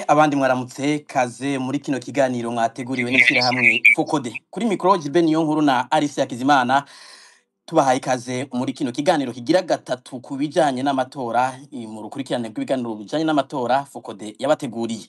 abandi mwaramutse kaze muri kino kiganiro mwateguriwe n'ishira hamwe Fokode kuri micro Jibe niyo nkuru na Alice Yakizimana tubahaye ikaze muri kino kiganiro kigira gatatu kubijanye n'amatora mu rukurikirane rw'ibiganiro bijanye n'amatora Fokode yabateguriye.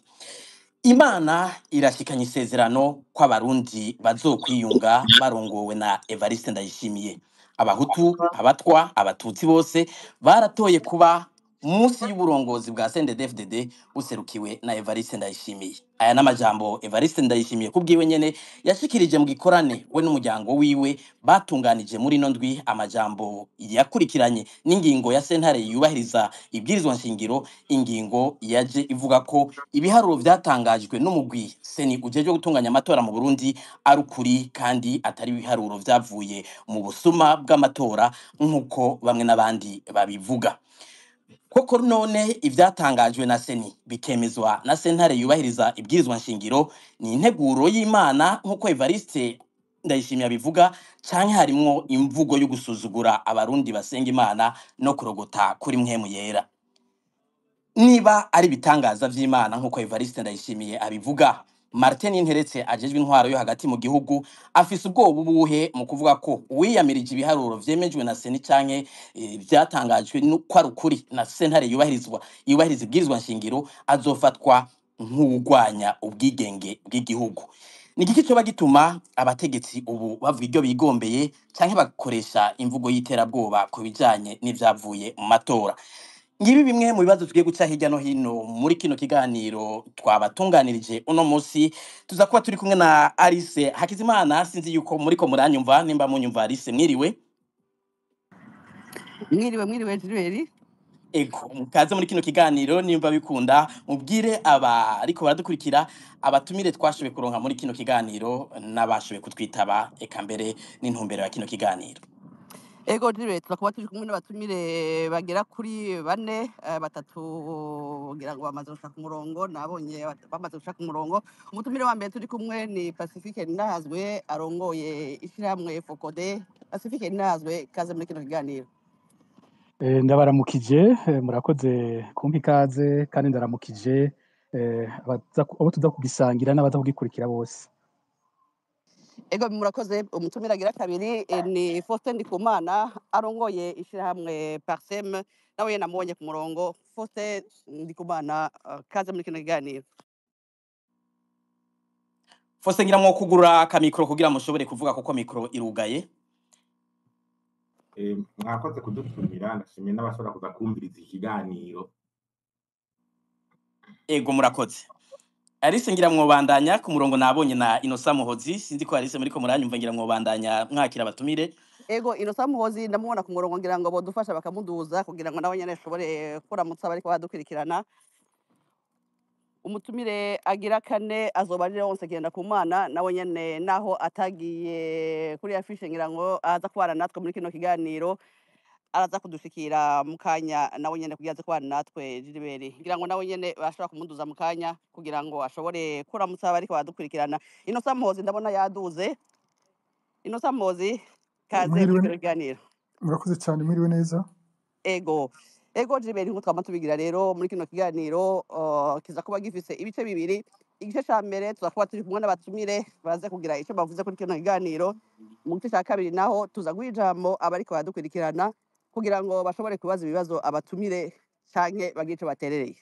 Imana irashikanye isezerano kw'abarundi bazokwiyunga barongowe na Evariste Ndayishimiye. Abahutu, abatwa, abatutsi bose baratoye kuba munsi y'uburongozi bwa CNDD-FDD buserukiwe na Evariste Ndayishimiye. Aya n'amajambo Evariste Ndayishimiye kubwiwe nyene yashikirije mu gikorane we n'umuryango wiwe batunganije muri no ndwi amajambo yakurikiranye n'ingingo ya sentare yubahiriza ibwirizwa nshingiro. Ingingo yaje ivuga ko ibiharuro vyatangajwe n'umugwi seni ujeje gutunganya amatora mu Burundi ari ukuri kandi atari ibiharuro vyavuye mu busuma bw'amatora nk'uko bamwe n'abandi babivuga. Koko none ivyatangajwe na seni bikemezwa na sentare yubahiriza ibwirizwa nshingiro ni integuro y'Imana nk'uko Evariste Ndayishimiye abivuga canke harimwo imvugo yo gusuzugura abarundi basenga Imana no kurogota kuri mpwemu yera? Niba ari bitangaza vy'Imana nk'uko Evariste Ndayishimiye abivuga, Martin Interetse ajejwe intwaro yo hagati mu gihugu afise ubwoba ubuhe mu kuvuga ko uwiyamirije ibiharuro vyemejwe na seni canke vyatangajwe ko ari ukuri na sentare yubahiriza ibwirizwa nshingiro azofatwa nk'ugwanya ubwigenge bw'igihugu? Ni igiki coba gituma abategetsi ubu bavuga iryo bigombeye canke bakoresha imvugo y'iterabwoba ku bijanye n'ivyavuye mu matora? Ngibi bimwe mu bibazo tugiye guca hirya no hino muri kino kiganiro twabatunganirije uno musi. Tuza kuba turi kumwe na Alice Hakizimana, sinzi yuko muriko muranyumva. Nimba munyumva Alice, mwiriwe? Mwiriwe Jireri. Ego mukaze muri kino kiganiro, nimba bikunda mubwire ariko baradukurikira abatumire twashoboye kuronka muri kino kiganiro n'abashoboye kutwitaba, eka mbere n'intumbero ya kino kiganiro. Ego Jireri, turakuba turi kumwe n'abatumire bagera kuri 4, 3 ngira ngo bamaze gushaka umurongo. Nabonye bamaze gushaka umurongo. Umutumire wa mbere turi kumwe ni Pacifique Ninahazwe arongoye ishiramwe Fokode. Pacifique Ninahazwe, kaze muri kino kiganiro. Ndabaramukije, murakoze kumpa ikaze kandi ndaramukije abo tuza kugisangira n'abaza kugikurikira bose. Ego murakoze. Umutumire agira kabiri ni Faustin Ndikumana arongoye ishirahamwe Parsem, nawe namubonye ku murongo. Faustin Ndikumana, kaze muri kino kiganiro. Faustin, ngira mwo kugura ka micro kugira mushobore kuvuga kuko micro irugaye. Mwakoze kudutumira, ndashimiye n'abashobora kuza kumviriza ikiganiro. Ego murakoze. Alice, ngira mwobandanya ku murongo. Nabonye na Innocent Muhozi, sinzi ko Alice muriko muranyumva, ngira mwobandanya mwakira abatumire. Ego Innocent Muhozi ndamubona ku murongo, ngira ngo bodufasha bakamuduza kugira ngo nawe nyene ashobore kuramutsa bariko badukurikirana. Umutumire agira kane azoba ari wonse genda ku Mana, nawe nyene naho atagiye kuri afishe, ngira ngo aza kubana natwe muri kino kiganiro, araza kudushikira mu kanya nawe nyene kugira aze kubana natwe. Jiriberi, ngira ngo nawe nyene bashobora kumuduza mu kanya kugira ngo ashobore kuramutsa bariko badukurikirana. Innocent Muhozi ndabona yaduze. Innocent Muhozi, kaze muri kino kiganiro. Murakoze cyane, mwiriwe neza. Ego Jiriberi, nkuko twama tubigira rero muri kino kiganiro kiza kuba gifise ibice bibiri. Igice ca mbere tuza kuba turi kumwe n'abatumire baze kugira ico bavuze kuri kino kiganiro. Mu gice ca kabiri naho tuza guha ijambo abariko badukurikirana kugira ngo bashobore kubaza ibibazo abatumire canke bagire ico baterereye.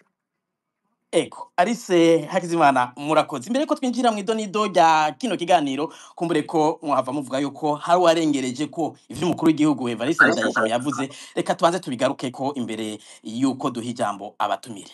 Ego Alice Hakizimana, murakoze. Imbere ko twinjira mu idonido rya kino kiganiro, kumbure ko mwava muvuga yuko hari warengereje ko ivyo umukuru w'igihugu Evariste Ndayishimiye yavuze. Reka tubanze tubigaruke ko imbere yuko duha ijambo abatumire.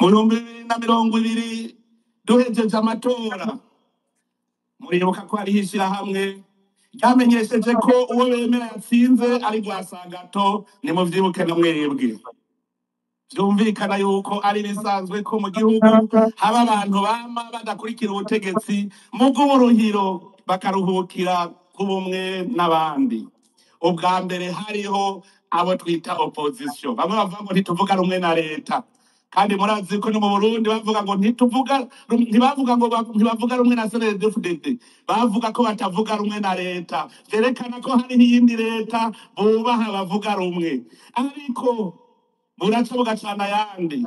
Mu 2020 duhejeje amatora, muribuka ko hariho ishirahamwe ryamenyesheje ko uwo bemera yatsinze ari Rwasagato, nimuvyibuke na mwebwe. Vyumvikana yuko ari bisanzwe ko mu gihugu haba abantu bama badakurikira ubutegetsi mu bw'uburuhiro bakaruhukira ku bumwe n'abandi. Ubwa mbere hariho abo twita opposition, bamwe bavuga ngo ntituvuga rumwe na leta, kandi murazi ko no mu Burundi bavuga ngo ntibavuga rumwe na CNDD-FDD, bavuga ko batavuga rumwe na leta, vyerekana ko hari n'iyindi leta bubaha bavuga rumwe. Ariko buraca bugacana ayandi.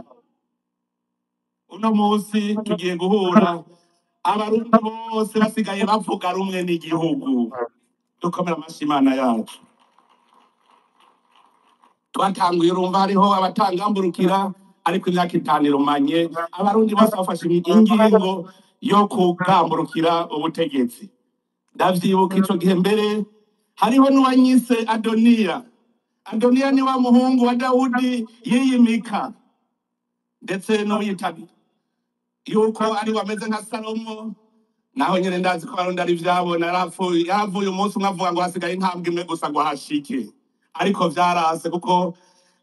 Uno musi tugiye guhura abarundi bose basigaye bavuga rumwe n'igihugu. Dukomera amashi Imana yacu. Twatanguye urumva hariho abatangamburukira, ariko imyaka 5 irumanye abarundi bose bafashe ingingo yo kugamburukira ubutegetsi. Ndavyibuka ico gihe mbere hariho n'uwanyise Adoniya. Adoniya ni wa muhungu wa Dawudi yiyimika, ndetse n'uwita yuko ari wameze nka Salomo. Naho nyene ndazi ko abarundi ari vyabona, yaravuye umunsi umwe avuga ngo hasigaye intambwe imwe gusa ngo hashike, ariko vyarase kuko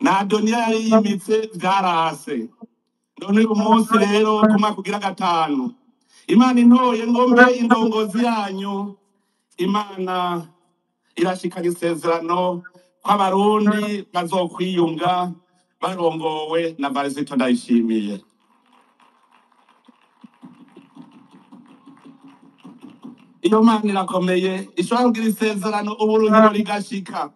na Adoniya yari yimitse, vyarase. None uyu munsi rero ku mwaka ugira 5 Imana intoye ngo mbe indongozi yanyu, Imana irashikana isezerano ko abarundi bazokwiyunga barongowe na Varisito Ndayishimiye. Iyo Mana irakomeye, ishobora kugira isezerano uburuhiro rigashika.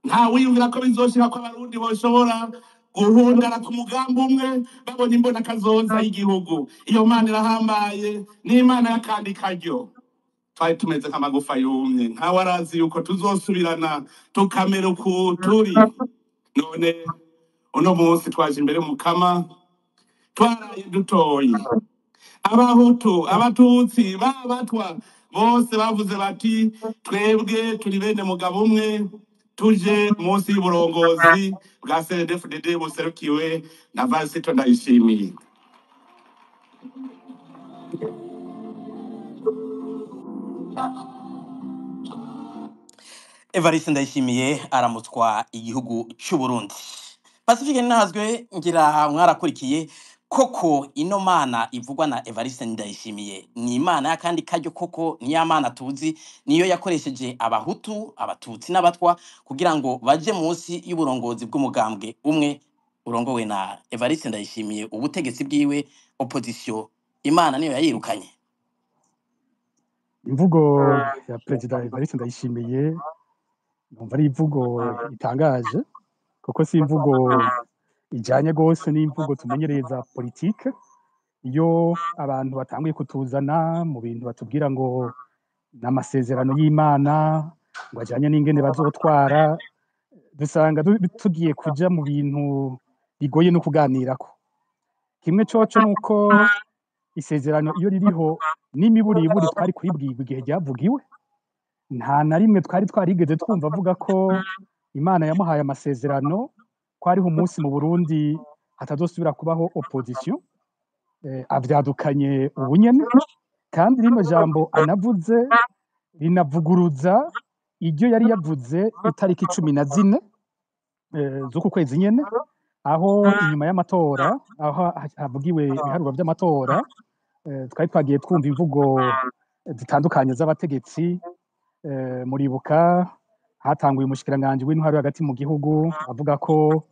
Nta wiyumvira ko bizoshika ko abarundi boshobora guhundara ku mugambi umwe babona imbona kazoza y'igihugu. Iyo Mana irahambaye, ni Imana y'akandi karyo. Twari tumeze nk'amagufa yumye, ntawe arazi yuko tuzosubirana tukamera uku turi. None uno munsi twaje imbere Mukama, twaraye dutoye. Abahutu, Abatutsi, Abatwa bose bavuze bati twebwe turi bene mugabo umwe, tuje munsi y'uburongozi bwa CNDD-FDD buserukiwe na Varisito Ndayishimiye. Evariste Ndayishimiye aramutswa igihugu cy'u Burundi. Pacifique Ninahazwe ngira mwarakurikiye koko ino Mana ivugwa na Evariste Ndayishimiye ni Imana yakandi karyo koko, ni ya Mana tuzi niyo yakoresheje Abahutu, Abatutsi n'Abatwa kugira ngo baje munsi y'uburongozi bw'umugambwe umwe urongowe na Evariste Ndayishimiye. Ubutegetsi bwiwe opposition, Imana niyo yayirukanye. Imvugo ya Perezida Evariste Ndayishimiye numva ari imvugo itangaje, kuko si imvugo ijanye gose n'imvugo tumenyereza politike. Iyo abantu batanguye kutuzana mu bintu batubwira ngo n'amasezerano y'Imana ngo ajanye n'ingene bazotwara, dusanga tugiye kuja mu bintu bigoye no kuganirako. Kimwe coco nuko isezerano iyo ririho n'imiburiburi twari kuribwirwa igihe ryavugiwe, nta na rimwe twari twarigeze twumva avuga ko Imana yamuhaye amasezerano ko hariho umunsi mu Burundi hatazosubira kubaho opposition. Avyadukanye ubunyene, kandi rino jambo anavuze rinavuguruza iryo yari yavuze itariki 14 z'uku kwezi nyene, aho inyuma y'amatora, aho havugiwe ibiharuro vy'amatora, twari twagiye twumva imvugo zitandukanye z'abategetsi. Muribuka hatanguye umushikiranganji w'intwaro hagati mu gihugu avuga ko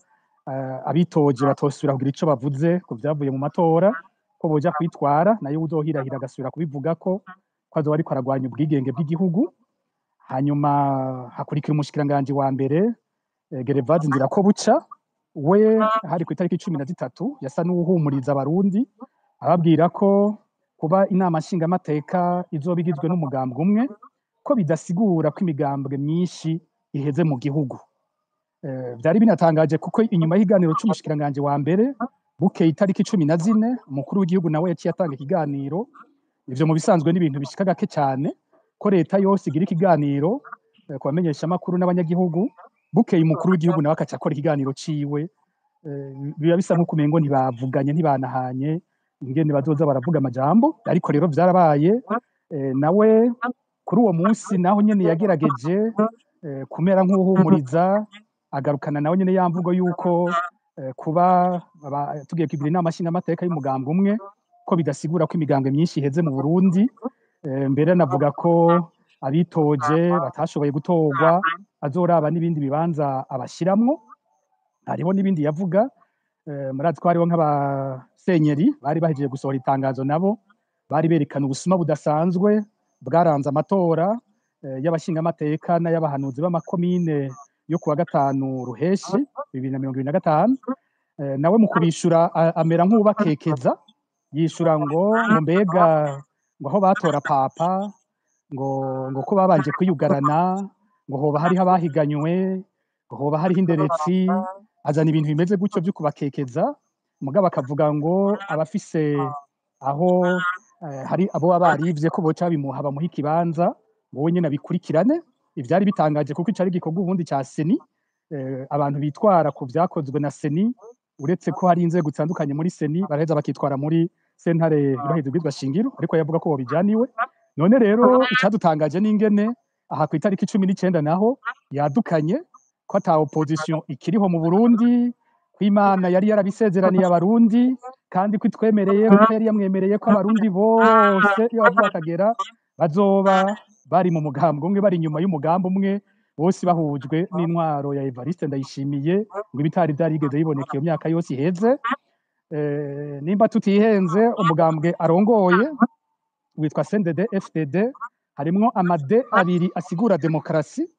abitoje batosubira kugira ico bavuze ku vyavuye mu matora, ko boja kwitwara, nayo uzohirahira agasubira kubivuga ko azoba ariko aragwanya ubwigenge bw'igihugu. Hanyuma hakurikira umushikiranganji wa mbere Gervase Ndirakobuca, we hari ku itariki 13 yasa n'uhumuriza abarundi ababwira ko kuba inama nshingamateka izoba igizwe n'umugambwe umwe ko bidasigura ko imigambwe myinshi iheze mu gihugu. Vyari binatangaje kuko inyuma y'ikiganiro c'umushikiranganji wa mbere bukeye itariki 14 umukuru w'igihugu nawe yaciye atanga ikiganiro. Ivyo mu bisanzwe n'ibintu bishika gake cyane ko leta yose igira ikiganiro ku bamenyesha makuru n'abanyagihugu, bukeye umukuru w'igihugu nawe akaca akora ikiganiro ciwe. Biba bisa nko kumengo ntibavuganye, ntibanahanye ingene bazoza baravuga amajambo, ariko rero vyarabaye. Nawe kuri uwo munsi naho nyene yagerageje kumera nk'uhumuriza agarukana nawe nyene ya mvugo yuko kuba tugiye kugira inama nshingamateka y'umugambwe umwe ko bidasigura ko imigambwe myinshi iheze mu Burundi. Mbere navuga ko abitoje batashoboye gutorwa azoraba n'ibindi bibanza abashiramwo. Hariho n'ibindi yavuga, murazi ko hariho nk'abasenyeri bari bahejeje gusohora itangazo, nabo bari berekana ubusuma budasanzwe bwaranze amatora y'abashingamateka n'ay'abahanuzi b'amakomine yo kuwa 5 Ruheshi 2025. Nawe mu kubishura amera nk'ubakekeza, yishura ngo mbega ngo aho batora papa ngo ko babanje kwiyugarana, ngo hoba hariho abahiganywe, ngo hoba hariho inderetsi, azana ibintu bimeze gutyo byo kubakekeza. Mugabo akavuga ngo abafise aho hari abo barivye ko boca bamuha ikibanza ngo we nyene abikurikirane. Ivyari bitangaje kuko icari gikorwa ubundi ca seni, abantu bitwara ku vyakozwe na seni, uretse ko hari inzego zitandukanye muri seni baraheza bakitwara muri sentare yubahiriza ubwizwa shingiro, ariko yavuga ko bobijaniwe. None rero icadutangaje n'ingene aha ku itariki 19 naho yadukanye ko ata opposition ikiriho mu Burundi, ko Imana yari yarabisezeraniye abarundi, kandi ko itwemereye ko yari yamwemereye ko abarundi bose iyo bavuga akagera bazoba bari mu mugambwe umwe, bari inyuma y'umugambi umwe, bose bahujwe n'intwaro ya Evariste Ndayishimiye, ngo ibitari byarigeze biboneka iyo myaka yose iheze. Nimba tutihenze umugambwe arongoye witwa CNDD FDD, harimwo amade abiri asigura demokarasi.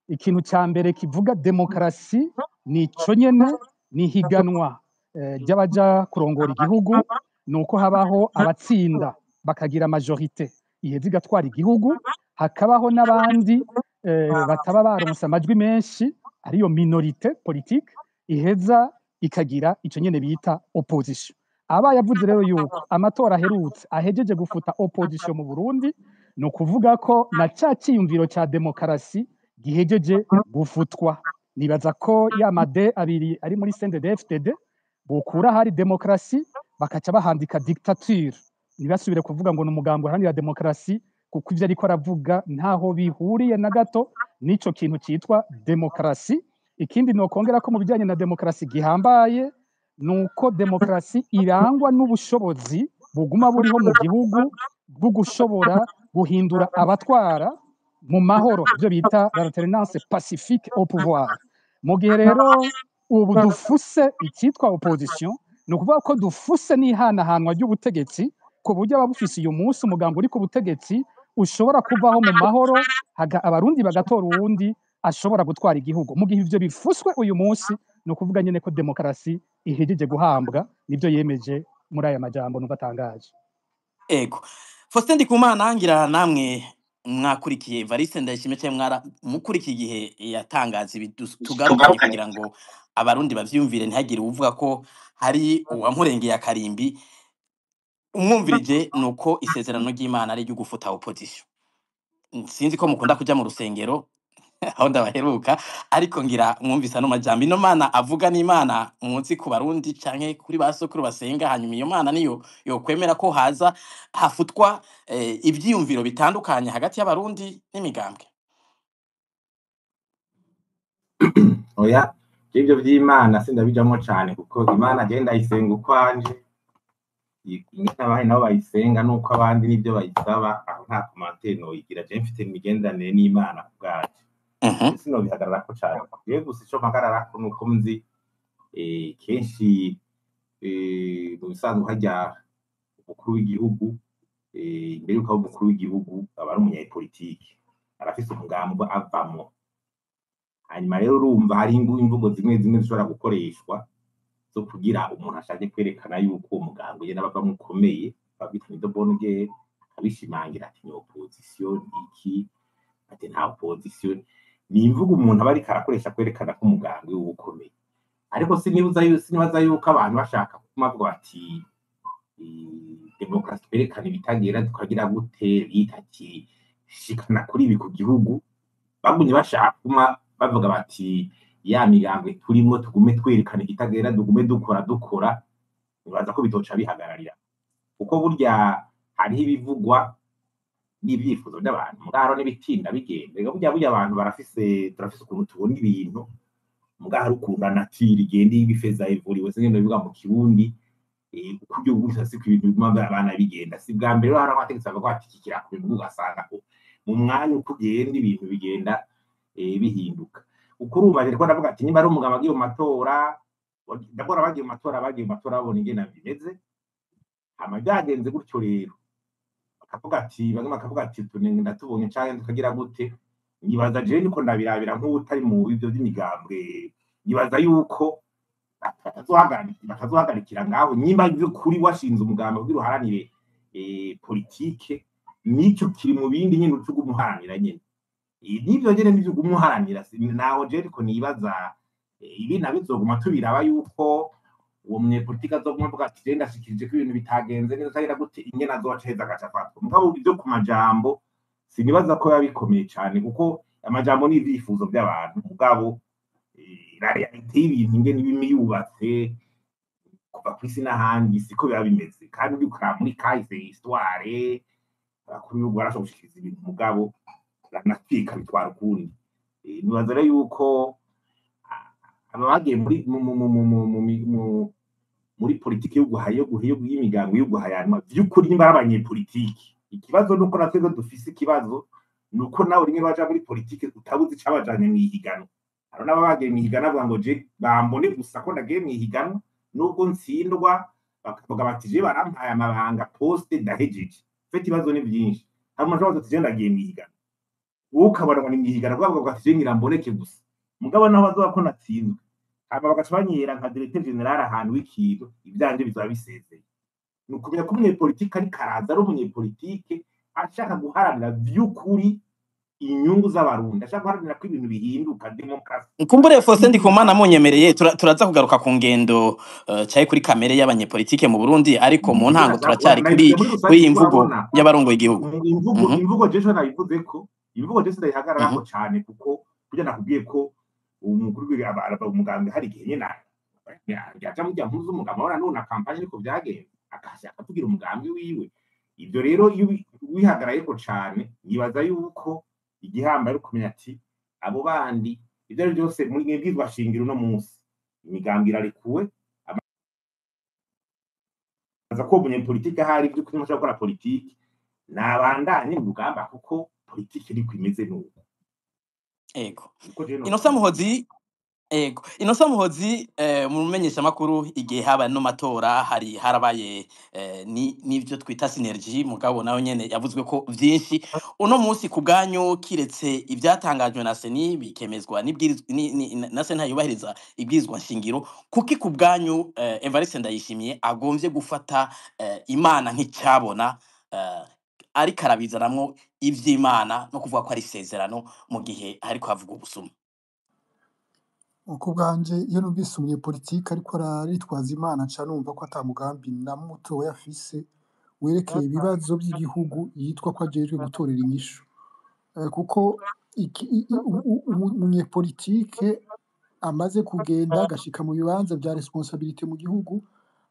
Ikintu ca mbere kivuga demokarasi ni ico nyene, ni higanwa ry'abaja kurongora igihugu, nuko habaho abatsinda bakagira majorite iheza igatwara igihugu, hakabaho n'abandi bataba baronse amajwi menshi ariyo minorite politique iheza ikagira ico nyene bita opposition. Aba yavuze rero yuko amatora aherutse ahejeje gufuta opposition mu Burundi, no kuvuga ko na ca ciyumviro ca demokarasi gihejeje gufutwa. Nibaza ko ya made abiri ari muri CNDD FDD bokura hari demokarasi bakaca bahandika dictature, ntibasubire kuvuga ngo n'umugambo uharanira demokarasi, kuko ivyo ariko aravuga ntaho bihuriye na gato n'ico kintu citwa demokarasi. Ikindi nokongera ko mu bijanye na demokarasi gihambaye nuko demokarasi irangwa n'ubushobozi buguma buriho mu gihugu bwo gushobora guhindura abatwara mu mahoro, byo bita l'alternance pacifique au pouvoir. Mu gihe rero ubu dufuse icyitwa opposition, ni ukuvuga ko dufuse n'ihanahanwa ry'ubutegetsi, ku buryo ababufise uyu munsi umugambo uri ku butegetsi ushobora kuvaho mu mahoro, abarundi bagatora uwundi ashobora gutwara igihugu. Mu gihe ivyo bifuswe uyu munsi, ni ukuvuga nyene ko demokarasi ihejeje guhambwa. Nivyo yemeje muri aya majambo numva atangaje. Ego Faustin Ndikumana, ngira namwe mwakurikiye Evariste Ndayishimiye cyangwa mukurikiye igihe yatangaza tugarukanye kugira ngo abarundi bavyumvire, ntihagire uvuga ko hari uwamurengeye akarimbi. Umwumvirije nuko isezerano ry'Imana ari ryo gufuta opposition. Sinzi ko mukunda kuja mu rusengero aho ndabaheruka, ariko ngira mwumvisa no majambo ino Mana avuga n'Imana munsi ku barundi canke kuri basokuru basenga, hanyuma iyo Mana niyo yokwemera ko haza hafutwa ivyiyumviro bitandukanye hagati y'abarundi n'imigambwe. Oya, ivyo vy'Imana sindabijamwo cane, kuko Imana agenda ayisenga ukwanje, n'abandi nabo bayisenga nuko abandi nivyo bayisaba. Aho nta commentaire noyigira, je mfite imigenderanire n'Imana kubwaje. Sinobihagararako cane, rero gusa ico mpagararako nuko nzi kenshi mu bisanzwe harya umukuru w'igihugu, imbere yuko aba umukuru w'igihugu aba ari umunyapolitike, arafise umugambo avamwo. Hanyuma rero urumva hari imvugo zimwe zimwe zishobora gukoreshwa zo kugira umuntu ashake kwerekana yuko uwo mugambo yena bava mukomeye, babita nido bonge, abishimangira ati ni opposition iki, ati nta opposition. Ni imvugo umuntu aba ariko arakoresha kwerekana ko umugambi w'ubukomeye. Ariko sinibaza yuko abantu bashaka kumavuga bati demokarasi twerekana ibitagera tukagira gute, bitaki shikana kuri ibi ku gihugu, bagumye bashaka kuma bavuga bati ya migambwe turimo tugume twerekana ikitagera, tugume dukora. Nibaza ko bitoca bihagararira, kuko burya hariho ibivugwa n'ibyifuzo by'abantu mugaro n'ibitinda bigenda burya abantu turafise ukuntu tubona ibintu mugaro ukunda natire igenda ibifeza ivuriwe zingene bivuga mu kirundi ukuryo gusa si ibintu biguma abana bigenda si bwa mbere hari amategeko avuga ati kikira ku bintu ugasanga mu mwanya uko ugenda ibintu bigenda bihinduka ukurumva rero ndavuga ati niba ari umugabo agiye mu matora ndabona bagiye mu matora babona ingene bimeze hama byagenze gutyo rero bakavuga ati tunenge ndatubonye cyane tukagira gute nibaza je niko ndabirabira nk'utari mu bivyo by'imigambwe nibaza yuko bakazohagarikira ngaho nyimba kuri washinze umugambi kugira uharanire politike nicyo kiri mu bindi nyine ucuga umuharanira nyine nivyo nyene nivyo umuharanira naho je ariko nibaza ibi nabizoguma tubiraba yuko uwo munyepolitike azoguma avuga ati je ndashikirije ko ibintu bitagenze neza kagira gute ingene azocaheza agacafatwa mugabo ibyo ku majambo sinibaza ko yabikomeye cyane kuko amajambo n'ivyifuzo by'abantu mugabo reality y'ibintu ingene bimiyubatse kuva kwisi n'ahandi siko biba bimeze kandi ubikora muri kahise histoire kuri ubu barashobora gushikiriza ibintu mugabo ranatwika bitwara ukundi nibaza rero yuko abagiye muri politiki y'imigango y'uguhayanwa by'ukuri nimba ari abanyepolitiki ikibazo nuko natwe dufise ikibazo nuko nawe rimwe baja muri politiki utabuze icabajanye mw'ihiganwa hari n'abagiye mw'ihiganwa bavuga ngo je bambone gusa ko nagiye mw'ihiganwa nubwo ntsindwa bakavuga bati je barampaye amabanga poste dahejeje fe ikibazo ni byinshi hari umuntu ashobora ati je ndagiye mw'ihiganwa wowe ukabona ngo ni mw'ihiganwa bavuga bati je ngira mboneke gusa mugabo naho bazoba ko natsinzwe aba bagaca banyera nka directeur general ahantu w'ikintu ibyanje bizaba bisezeye ni ukumenya ko umunyepolitike ari karaza ari umunyepolitike ashaka guharanira by'ukuri inyungu z'abarundi ashaka guharanira ko ibintu bihinduka demokarasi Kumbure Faustin Ndikumana munyemereye turaza kugaruka ku ngendo cyaye kuri kamere y'abanyepolitike mu Burundi ariko mu ntango turacyari kuri iyi mvugo y'abarongoye igihugu imvugo jeje nabivuze ko imvugo jeje ndayihagararako cyane kuko kujya nakubwiye ko umukuru umugambi hari igihe nyine yaja mujya mpuzu umugambi ora none kampanye ariko byagenze akashaka kugira umugambi wiwe ibyo rero wihagaraye ko cyane nibaza yuko igihamba ari kumenya ati abo bandi ibyo ari byose muri mwebwirwa shingiro no munsi imigambi irarekuwe aza ko umunyepolitike ahari byo kuri mushaka gukora politiki nabandanye mu rugamba kuko politiki iri kwimeze nuko Ego. Innocent Muhozi mu menyesha makuru igihe haba no matora harabaye n'ivyo twita synergy mugabo nayo nyene yavuzwe ko vyinshi uno munsi ku bwanyu kiretse ivyatangajwe na Seni bikemezwa na Sena yubahiriza ibwirizwa nshingiro kuki ku bwanyu Evariste Ndayishimiye agomvye gufata Imana nk'icyabona ari karabizanamwo ivy'Imana no kuvuga ko ari isezerano mu gihe ariko havuga ubusuma uko bwanje iyo numvise umunyepolitike ariko aritwaza Imana nca numva ko atamugambi na muto we afise werekeye ibibazo by'igihugu yitwa ko ajejwe gutorera inyishu kuko umunyepolitike amaze kugenda agashika mu bibanza bya responsabilité mu gihugu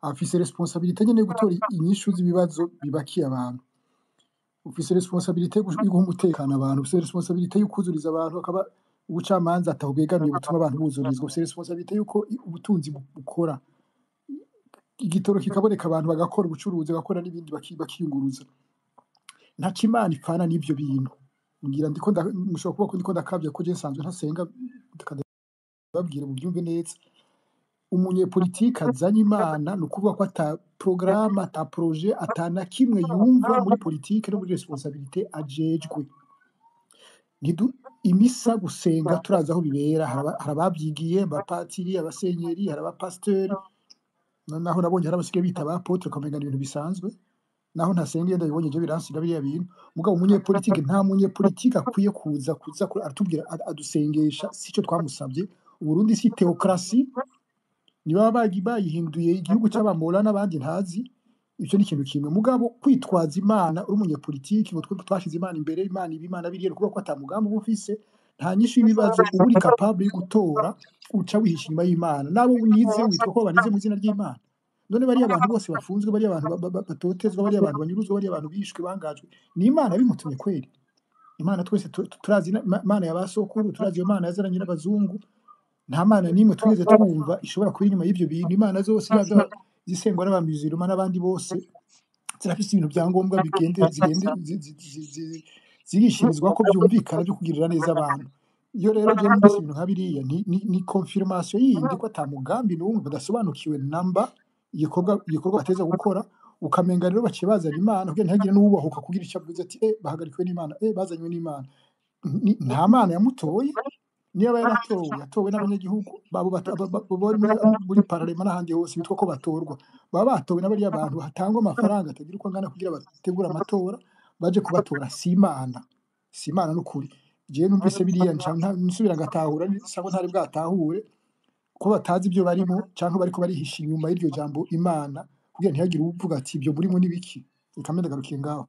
afise responsabilité nyene yo gutora inyishu z'ibibazo bibakiye abantu ufise responsabilité yo guha umutekano abantu ufise responsabilité yo kuzuriza abantu akaba ubucamanza atahubegamiye butuma abantu buzurizwa ufise responsabilité yuko ubutunzi bukora igitoro kikaboneka abantu bagakora ubucuruzi bagakora n'ibindi bakiyunguruza nta kimana ipfana n'ivyo bintu ngira ndiko mushobora kuba ko ndiko ndakabya ko je nsanzwe ntasenga babwira mu byumve neza umunyepolitike azanye Imana no kuvuga ko ata programme ata projet atana kimwe yumva muri politique no muri responsabilité ajejwe imisa gusenga turaza aho bibera harababyigiye abapatiri abasenyeri harabapasteur naho nabonye harabasigaye bita abapotre kamenga ibintu bisanzwe naho ntasenga yenda bibonye je biransiga biriya bintu mugabo umunyepolitike nta munyepolitike akwiye kuza atubwira adusengesha sico twamusabye Uburundi si theocracy niba bayihinduye igihugu cy'abamora n'abandi ntazi icyo ni ikintu kimwe mugabo kwitwaza Imana uri umunyepolitiki ngo twashize Imana imbere Imana biriye kuko ko atamugambi ufise nta nyinshi ibibazo uri capable yo gutora uca wihisha inyuma y'Imana nabo unize witwa ko banize mu izina ry'Imana none bariya abantu bose bafunzwe, bariya abantu batotezwa, bariya abantu banyuruzwa, bariya abantu bishwe, bangajwe, ni Imana yabimutumye kweri? Imana twese turazi Imana ya ba sokuru, turazi iyo Mana yazananye n'abazungu. Nta Mana n'imwe twigeze twumva ishobora kuba inyuma y'ivyo bintu. Imana zose yaba zisengwa n'abamiziruma n'abandi bose zirafise ibintu bya ngombwa zigishirizwa ko byumvikana byo kugirira neza abantu. Iyo rero je numvise ibintu nka biriya ni confirmation yindi ko ata mugambi n'umwe badasobanukiwe namba igikorwa bateza gukora, ukamenga rero baciye bazana Imana kugira ntihagire n'uwubahuka kugira icyo avuze ati bahagarikiwe n'Imana, bazanywe n'Imana. Nta Mana yamutoye, niba yatowe n'abanyagihugu babo muri pararema n'ahandi hose bitwa ko batorwa, baba batowe n'abariya abantu hatangwa amafaranga atagira uko angana kugira bategura amatora baje kubatora. Si Imana n'ukuri. Jewe numvise biriya nsubira ngatahura sako ntari bwatahure ko batazi ibyo barimo canke bariko barihisha inyuma y'iryo jambo Imana kugira ntihagire uvuga ati ibyo burimo n'ibiki. Reka mbe ndagarukiye ngaho.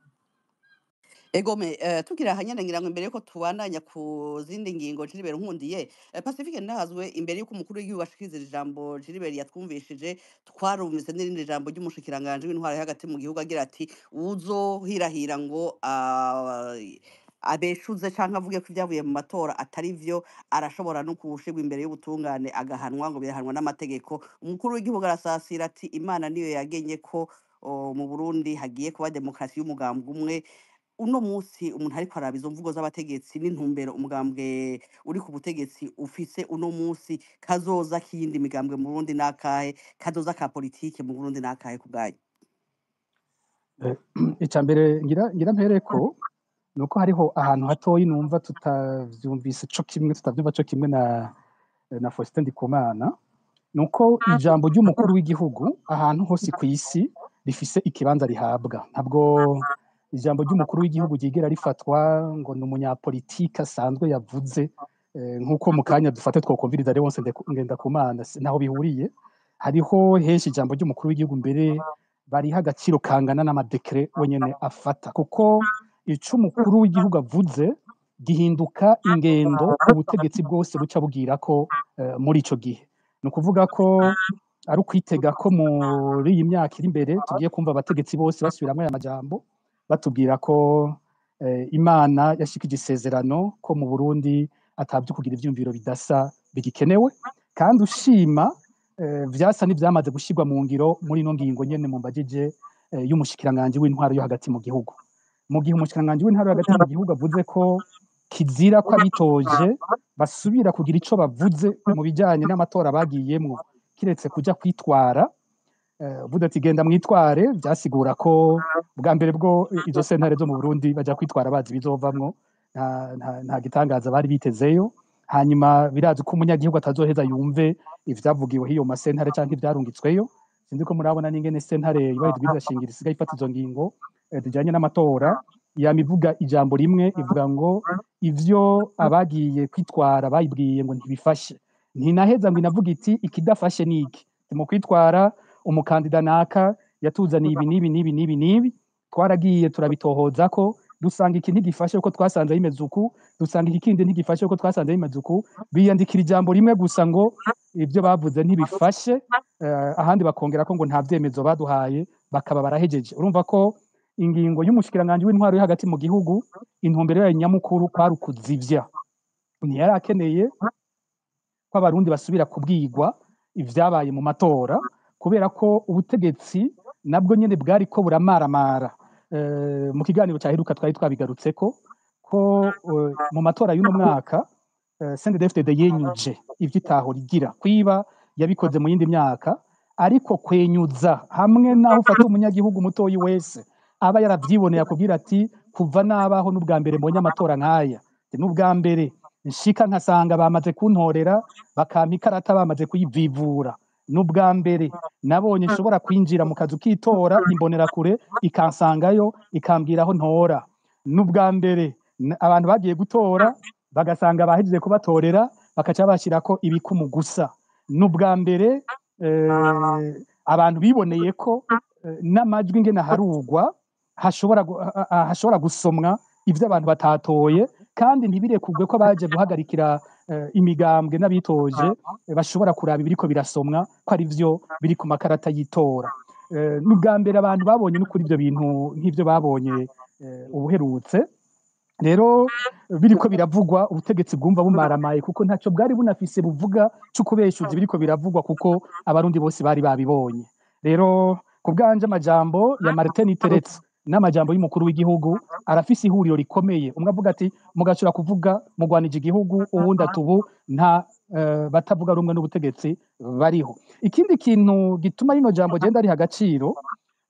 Egome tugira hanyana ngira ngo imbere yuko tubandanya ku zindi ngingo Gilbert Nkundiye, Pacifique Ndahazwe, imbere yuko umukuru w'igihugu ashikiriza ijambo Gilbert yatwumvishije, twarumvise n'irindi jambo ry'umushikiranganje w'intwaro hagati mu gihugu agira ati uzohirahira ngo abeshuze canke avuge ko ibyavuye mu matora atari vyo arashobora no kushigwa imbere y'ubutungane agahanwa, ngo birahanwa n'amategeko. Umukuru w'igihugu arasasira ati Imana niyo yagenye ko mu Burundi hagiye kuba demokarasi y'umugambwe umwe. Uno musi umuntu ariko araba izo mvugo z'abategetsi n'intumbero umugambwe uri ku butegetsi ufise uno musi, kazoza k'iyindi migambwe mu Burundi nakahe, kazoza ka politike mu Burundi nakahe kubwanyu? Icya mbere ngira mpereko nuko hariho ahantu hatoyi numva tutavyumvise co kimwe, tutavyumva co kimwe na Faustin Ndikumana, nuko ijambo ry'umukuru w'igihugu ahantu hose ku isi rifise ikibanza rihabwa. Ntabwo ijambo ry'umukuru w'igihugu ryigera rifatwa ngo ni umunyapolitike asanzwe yavuze, nk'uko mu kanya dufate twokumviriza Leonce Ngendakumana, naho bihuriye. Hariho henshi ijambo ry'umukuru w'igihugu mbere bariha agaciro kangana n'amadekre wenyene afata, kuko ico umukuru w'igihugu avuze gihinduka ingendo ubutegetsi bwose buca bugira ko muri ico gihe. Ni ukuvuga ko ari ukwitega ko muri iyi myaka iri imbere tugiye kumva abategetsi bose basubiramwo aya majambo batubwira ko Imana yashikije isezerano ko mu Burundi atabyo kugira ivyumviro bidasa bigikenewe, kandi ushima vyasa n'ivyamaze gushirwa mu ngiro muri ino ngingo nyene mu mbajije y'umushikiranganje w'intwaro yo hagati mu gihugu. Mu gihe umushikiranganje w'intwaro yo hagati mu gihugu avuze ko kizira ko abitoje basubira kugira ico bavuze mu bijanye n'amatora bagiyemwo kiretse kuja kwitwara, vuga ati genda mwitware, byasigura ko bwa mbere bwo izo sentare zo mu Burundi baja kwitwara bazi bizovamwo, nta gitangaza bari bitezeyo. Hanyuma birazi ko umunyagihugu atazoheza yumve ivyavugiwe hiyo masentare canke ivyarungitsweyo. Sinzi ko murabona n'ingene sentare yubahirizwa shingiro isigaye ifata izo ngingo zijanye n'amatora, yamivuga ijambo rimwe ivuga ngo ivyo abagiye kwitwara bayibwiye ngo ntibifashe. Ntinaheza ngo inavuga iti ikidafashe niki, mu kwitwara umukandida naka yatuzaniye ibi n'ibi n'ibi n'ibi n'ibi, twaragiye turabitohoza ko dusanga iki ntigifashe uko twasanze bimeze uku, dusanga iki kindi ntigifashe uko twasanze bimeze uku. Biyandikira ijambo rimwe gusa ngo ibyo bavuze ntibifashe, ahandi bakongera ko ngo nta vyemezo baduhaye, bakaba barahejeje. Urumva ko ingingo y'umushikiranganje w'intwaro yo hagati mu gihugu intumbero yayo nyamukuru kwari ukuzivya. Ntiyari akeneye ko abarundi basubira kubwirwa ivyabaye mu matora, kubera ko ubutegetsi nabwo nyene bwari ko buramaramara. Mu kiganiro cyaheruka twari twabigarutseko ko mu matora y'uno mwaka CNDD-FDD yenyuje ivy'itaho rigira kwiba yabikoze mu yindi myaka, ariko kwenyuza hamwe naho ufata umunyagihugu mutoyi wese aba yaravyiboneye akubwira ati kuva nabaho n'ubwa mbere mbonye amatora nkaya, n'ubwa mbere nshika nkasanga bamaze kuntorera bakampa ikarata bamaze kuyivivura, n'ubwa mbere nabonye nshobora kwinjira mu kazu k'itora imbonera kure ikansangayo ikambwira aho ntora, n'ubwa mbere abantu bagiye gutora bagasanga bahejeje kubatorera bakaca bashirako ibikumu gusa, n'ubwa mbere abantu biboneye ko n'amajwi ngene harugwa hashobora gusomwa ivyo abantu batatoye, kandi ntibirekugwe ko baje guhagarikira imigambwe n'abitoje bashobora kuraba ibiriko birasomwa ko ari vyo biri ku makarata y'itora. Ni ubwa mbere abantu babonye n'ukuri ivyo bintu nk'ivyo babonye ubuherutse. Rero biriko biravugwa ubutegetsi bwumva bumaramaye kuko ntaco bwari bunafise buvuga cyo kubeshuza biriko biravugwa kuko abarundi bose bari babibonye. Rero ku bwanje amajambo ya Martin Teretse n'amajambo y'umukuru w'igihugu arafise ihuriro rikomeye. Umwe avuga ati mugashobora kuvuga mugwanije igihugu, uwundi atubu nta batavuga rumwe n'ubutegetsi bariho. Ikindi kintu gituma rino jambo genda ari agaciro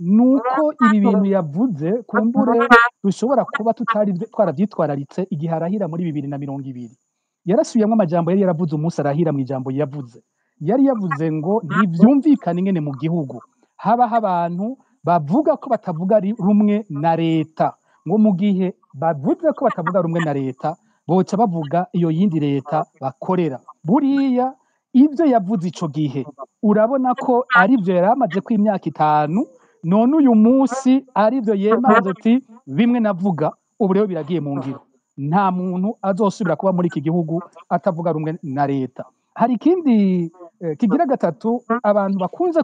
nuko ibi bintu yavuze kumbure dushobora kuba tutari twaravyitwararitse igihe arahira muri 2020. Yarasubiyamwo amajambo yari yaravuze umunsi arahira mu ijambo yavuze. Yari yavuze ngo ntivyumvikane ingene mu gihugu habaho abantu bavuga ko batavuga rumwe na leta, ngo mu gihe bavuze ko batavuga rumwe na leta boca bavuga iyo yindi leta bakorera. Buriya ivyo yavuze ico gihe urabona ko arivyo yari amaze ko imyaka 5, none uyu munsi arivyo yemanze ati bimwe navuga ubu rero biragiye mu ngiro. Nta muntu azosubira kuba muri iki gihugu atavuga rumwe na leta. Hari ikindi kigira gatatu abantu bakunze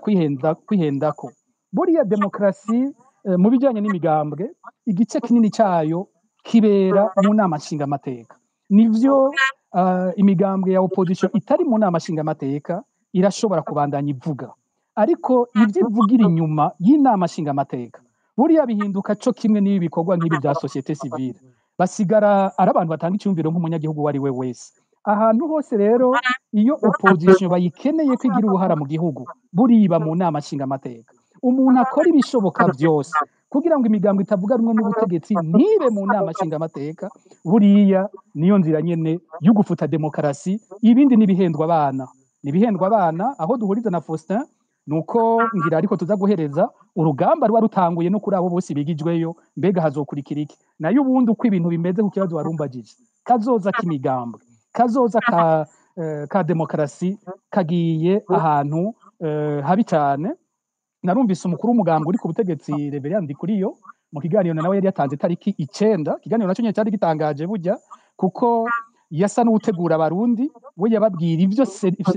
kwihendako. Buriya demokrasi mu bijanye n'imigambwe igice kinini cayo kibera mu nama nshingamateka. Nivyo imigambwe ya opposition itari mu nama nshingamateka irashobora kubandanya ivuga, ariko ivyo ivugira inyuma y'inama nshingamateka buriya bihinduka co kimwe n'ibi bikorwa nk'ibi bya societe civile. Basigara ari abantu batanga icyumviro nk'umunyagihugu wari we wese. Ahantu hose rero iyo opposition bayikeneye kwigira uruhara mu gihugu buriba mu nama nshingamateka. Umuntu akora ibishoboka byose kugira ngo imigambwe itavuga rumwe n'ubutegetsi ntibe mu nama nshingamateka, buriya niyo nzira nyene yo gufuta demokarasi. Ibindi nibihendwa abana aho duhuriza na Faustin nuko ngira ariko tuza guhereza urugamba rwa rutanguye no kuri abo bose bigijweyo, mbega hazokurikira iki nayo ubundi uko ibintu bimeze ku kibazo warumbagije. Kazoza k'imigambwe, kazoza ka demokarasi kagiye ahantu habi cyane. Narumvise umukuru w'umugambwe uri ku butegetsi Reverend Ndikuriyo mu kiganiro nawe yari yatanze tariki 9. Kiganiro naco nyene cyari gitangaje burya kuko yasa n'utegura abarundi, we yababwira ivyo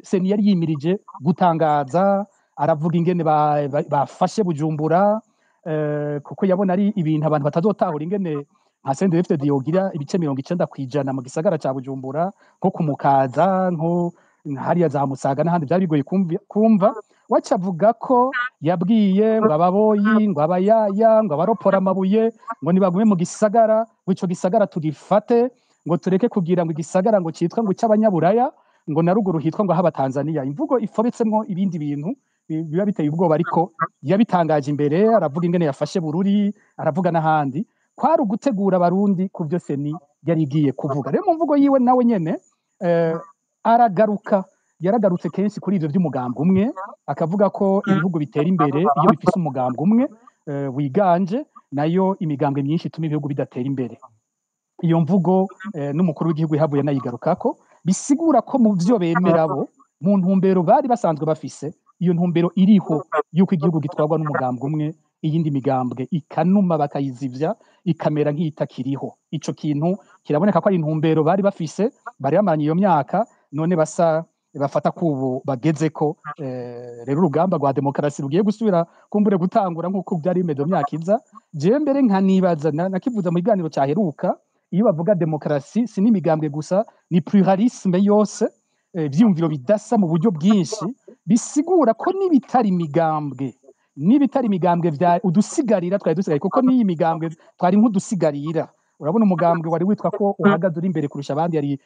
seni yari yimirije gutangaza. Aravuga ingene bafashe Bujumbura kuko yabona ari ibintu abantu batazotahura ingene nka CNDD-FDD yogira ibice 90% mu gisagara ca Bujumbura nko kumukaza nko hariya za Musaga n'ahandi byari bigoye kumva. Wacavuga ko yabwiye ngo ababoyi ngo abayaya ngo abaropora amabuye ngo nibagume mu gisagara, ngo ico gisagara tugifate, ngo tureke kugira ngo igisagara ngo citwa ngo cy'abanyaburaya, ngo na ruguru hitwa ngo haba Tanzania. Imvugo ifobetsemwo ibindi bintu biba biteye ubwoba, ariko yabitangaje imbere. Aravuga ingene yafashe Bururi, aravuga n'ahandi. Kwari ugutegura abarundi ku byo seni yari igiye kuvuga. Rero mu mvugo yiwe nawe nyene yaragarutse kenshi kuri ivyo by'umugambwe umwe, akavuga ko ibihugu bitera imbere iyo bifise umugambwe umwe wiganje, nayo imigambwe myinshi ituma ibihugu bidatera imbere. Iyo mvugo n'umukuru w'igihugu yahavuye nayigarukako, bisigura ko mu vyo bemera bo mu ntumbero bari basanzwe bafise, iyo ntumbero iriho yuko igihugu gitwarwa n'umugambwe umwe, iyindi migambwe ikanuma bakayizivya ikamera nk'iyitakiriho. Ico kintu kiraboneka ko ari intumbero bari bafise, bari bamaranye iyo myaka, none bafata kubu bagezeko. Rero urugamba rwa demokarasi rugiye gusubira kumbure gutangura nk'uko byari bimeze mu myaka iza. Jewe mbere nkanibaza nakivuza mu kiganiro cyaheruka, iyo bavuga demokarasi si n'imigambwe gusa, ni pluralisme yose, ivyumviro bidasa mu buryo bwinshi, bisigura ko n'ibitari imigambwe vya udusigarira twari dusigaye, kuko n'iyi migambwe twari nk'udusigarira. Urabona umugambwe wari witwa ko uhagaze uri imbere kurusha abandi yari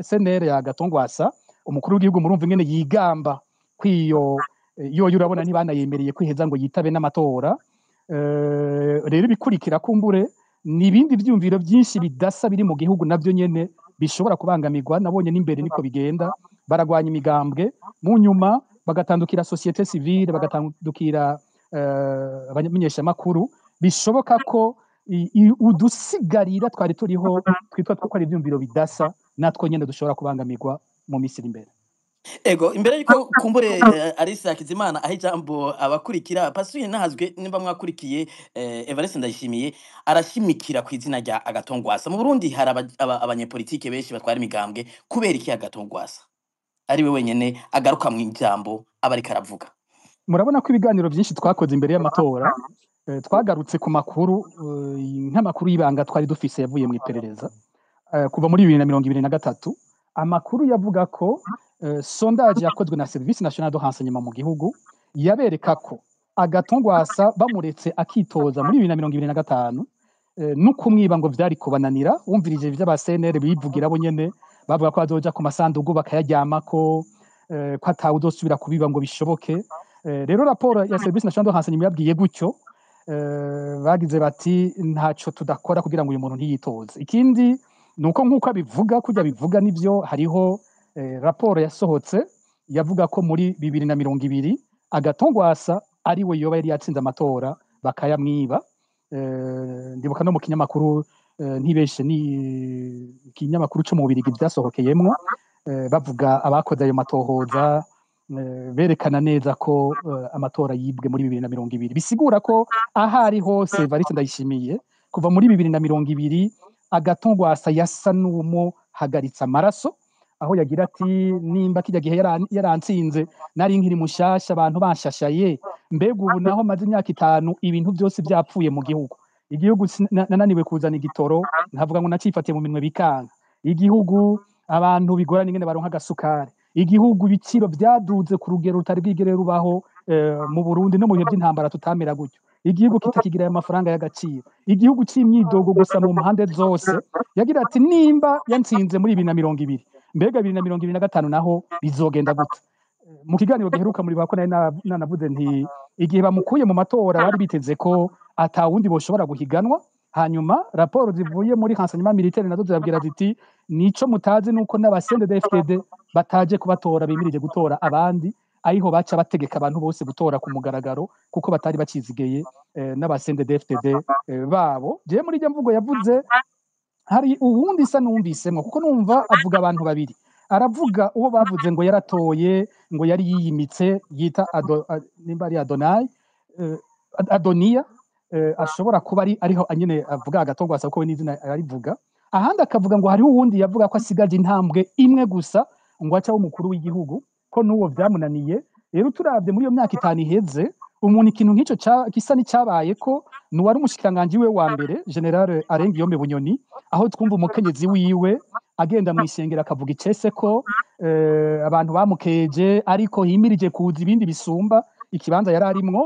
SNL ya Gatongwasa. Umukuru w'igihugu murumva ingene yigamba kwiyo urabona ntibanayemereye kwiheza ngo yitabe n'amatora. Rero bikurikira kumbure n'ibindi vyumviro byinshi bidasa biri mu gihugu navyo nyene bishobora kubangamirwa. Nabonye n'imbere niko bigenda, baragwanya imigambwe, mu nyuma bagatandukira societe civile, bagatandukira abamenyeshamakuru. Bishoboka ko udusigarira twari turiho twitwa ko ari ivyumviro bidasa natwo nyene dushobora kubangamirwa mu misiri imbere. ego imbere yuko kumbure Alice Hakizimana aho ijambo abakurikira pasuye nahazwe nimba mwakurikiye Evariste Ndayishimiye arashimikira ku izina rya Agatongwasa mu Burundi hari abanyepolitike benshi batwara imigambwe kubera iki Agatongwasa ari we wenyene agaruka mu ijambo abari karavuga. Murabona ko ibiganiro byinshi twakoze imbere y'amatora twagarutse ku makuru nk'amakuru y'ibanga twari dufise yavuye mu iperereza kuva muri 2023 amakuru yavuga ko sondage yakozwe na Service National de Renseignement mu gihugu yabereka ko Agatongwasa bamuretse akitoza muri 2025 no kumwiba ngo vyari kubananira wumvirije vy'aba CNR bivugira bo nyene bavuga ko azoja ku masandugu bakayaryamako ko atawuzosubira kubiba ngo bishoboke. Rero raporo ya Service National de Renseignement yabwiye gutyo bagize bati ntaco tudakora kugira ngo uyu muntu ntiyitoze. Ikindi nuko nkuko abivuga kujya bivuga nivyo hariho raporo yasohotse yavuga ko muri 2020 Agatongwasa ari we yoba yari yatsinze amatora bakayamwiba. Ndibuka no mu kinyamakuru ntibeshe ni kinyamakuru cyo mu Bubiligi byasohokeyemwo bavuga abakoze ayo matohoza berekana neza ko amatora yibwe muri 2020 bisigura ko ahari hose Evariste Ndayishimiye kuva muri 2020 Agatongwasa yasa n'umo hagaritsa amaraso aho yagira ati nimba kijya gihe yarantsinze nari nkiri mushasha abantu banshashaye mbega ubu naho maze imyaka 5 ibintu byose byapfuye mu gihugu igihugu nananiwe kuzana igitoro nkavuga ngo nacifatiye mu minwe bikanga igihugu abantu bigorana ingene baronka agasukari igihugu ibiciro byaduze ku rugero rutari bwigere rubaho mu Burundi no mu bihe by'intambara tutamera gutyo igihugu kitakigira amafaranga y'agaciro igihugu c'imyidogo gusa mu mpande zose yagira ati nimba yantsinze muri 2020 mbega 2025 naho bizogenda gute. Mu kiganiro giheruka muri bako nanavuze nti igihe bamukuye mu matora bari biteze ko atawundi boshobora guhiganwa hanyuma raporo zivuye muri renseignement militaire nazo zirabwira ziti nico mutazi nuko n'abasende DFDD bataje kubatora bimirije gutora abandi ariho baca bategeka abantu bose gutora ku mugaragaro kuko batari bakizigeye n'abasende DFDD babo. Je muri je mvugo yavuze hari uwundi isa numvisemwo kuko numva avuga abantu babiri aravuga uwo bavuze ngo yaratoye ngo yari yiyimitse yita nimba ari Adonia ashobora kuba ariho anyene avuga Agatongwasa kuko n'izina arivuga ahandi akavuga ngo hari uwundi yavuga ko asigaje intambwe imwe gusa ngo aca umukuru w'igihugu ko nuwo vyamunaniye. Rero turavye muri iyo myaka 5 iheze umuntu ikintu nk'ico gisa n'icyabaye ko nuwari umushikiranganje we wa mbere General Arengiyombe Bunyoni aho twumva umukenyezi wiwe agenda mu isengero akavuga icese ko abantu bamukeje ariko himirije kuza ibindi bisumba ikibanza yari arimwo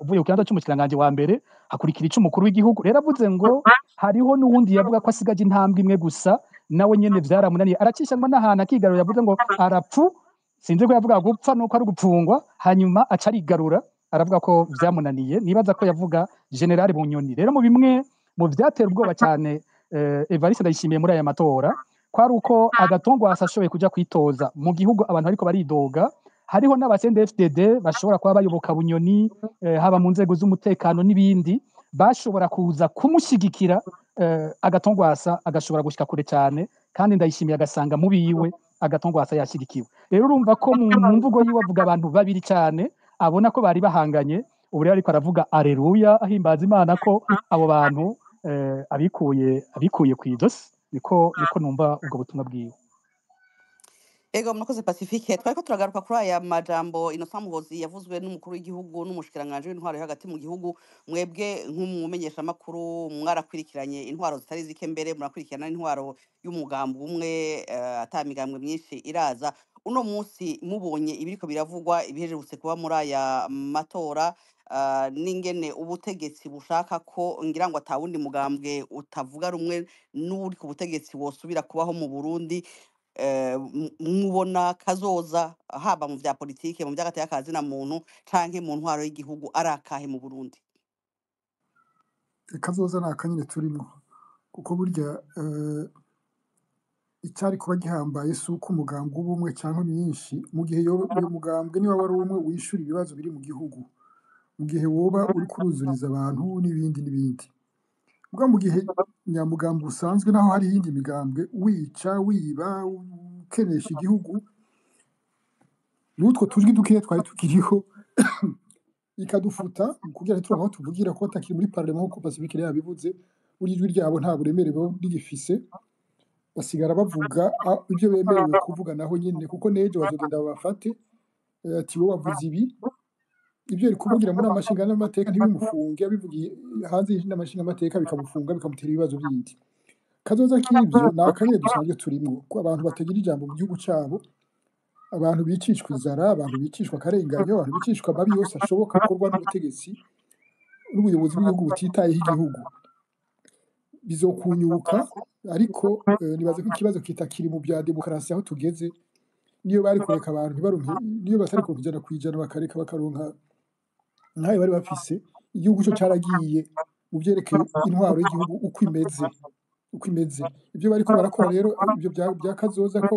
uvuye ku kibanza cy'umushikiranganje wa mbere hakurikira ic'umukuru w'igihugu. Rero avuze ngo hariho n'uwundi yavuga ko asigaje intambwe imwe gusa nawe nyene vyaramunaniye aracisha ngo n'ahantu akigarura yavuze ngo arapfu sinzi ko yavuga gupfa nuko ari gupfungwa hanyuma aca arigarura aravuga ko vyamunaniye nibaza ko yavuga General Bunyoni. Rero mu bimwe mu vyatera ubwoba cyane Evariste Ndayishimiye muri aya matora kwari uko Agatongwasa ashoboye kuja kwitoza mu gihugu abantu ariko baridoga hariho n'abasende FDD bashobora kuba bayoboka Bunyoni haba mu nzego z'umutekano n'ibindi bashobora kuza kumushigikira Agatongwasa agashobora gushika kure cyane kandi Ndayishimiye agasanga mu biwe Agatongwasa yashigikiwe. Rero urumva ko mu mvugo yiwe avuga abantu babiri cyane abona ko bari bahanganye ubu rero ariko aravuga aleluya ahimbaza Imana ko abo bantu abikuye kw'idosi niko numva ubwo butumwa bwiwe. Ego murakoze Pacifique twariko turagaruka kuri aya majambo Innocent Muhozi yavuzwe n'umukuru w'igihugu n'umushikiranganje w'intwaro hagati mu gihugu mwebwe nk'umumenyesha makuru mwarakwirikiranye intwaro zitari zike mbere murakwirikirana intwaro y'umugambo umwe atamigambwe myinshi iraza uno munsi mubonye ibiriko biravugwa ibiherutse kuba muri aya matora n'ingene ubutegetsi bushaka ko ngira ngo atawundi mugambwe utavuga rumwe n'uri ku butegetsi wosubira kubaho mu Burundi mubona kazoza haba mu vya politike mu vy'agateka kazi na muntu canke mu ntwaro y'igihugu arakahe mu Burundi? Kazoza nakanyine turimo kuko burya icyari kuba gihambaye suko umugambwe ubumwe cyangwa myinshi mu gihe iyo mugambwe niba wari umwe wishura ibibazo biri mu gihugu mu gihe woba uri kuruzuriza abantu n'ibindi ubwo mu gihe nyamugambo usanzwe naho hari iyindi migambwe wica wiba ukenesha igihugu n'utwo tujwi dukeya twari tukiriho ikadufuta kugira turonka aho tuvugira ko batakiri muri parlement nk'uko Pacifique yabivuze buri ijwi ryabo nta buremere rigifise basigara bavuga ibyo bemerewe kuvuga naho nyine kuko n'ejo bazogenda babafate ati wowe wavuze ibi ibyo ari kuvugira muri amashinga n'amateka ntibimufunge abivugiye hanze y'amashinga n'amateka bikamufunga bikamutera ibibazo bindi kazoza k'ibyo ni akarere dusanzwe turimo ko abantu batagira ijambo mu gihugu cyabo abantu bicishwa inzara abantu bicishwa akarenganyo abantu bicishwa amabi yose ashoboka akorwa n'ubutegetsi n'ubuyobozi bw'igihugu butitayeho igihugu bizokunyuka ariko nibaze ko ikibazo kitakiri mu bya demokarasi aho tugeze niyo bari kureka abantu ntibaronke niyo batari kuronka ijana ku ijana bakareka bakaronka ntayo bari bafise igihugu cyo cyaragiye mu byerekeye intwaro y'igihugu uko imeze ibyo bariko barakora rero ibyo bya kazoza ko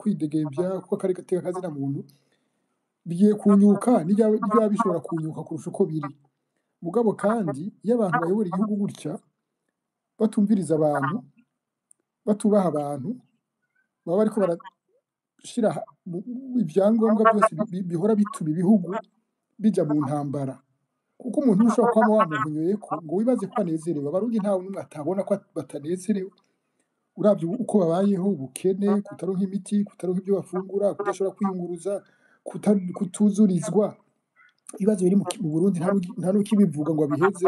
kwidegembya ko kari gateka kazina muntu bigiye kunyuka n'ibyo bishobora kunyuka kurusha uko biri mugabo kandi iyo abantu bayobora igihugu gutya batumviriza abantu batubaha abantu baba bariko barashira ibyangombwa byose bihora bituma ibihugu bija mu ntambara kuko umuntu ushobora kwama wamuhonyoye ko ngo wibaze ko anezerewe abarundi ntawe n'umwe atabona ko batanezerewe uravye uko babayeho ubukene kutaronka imiti kutaronka ibyo bafungura kudashobora kwiyunguruza kutuzurizwa ibibazo biri mu Burundi nta n'ukibivuga ngo abiheze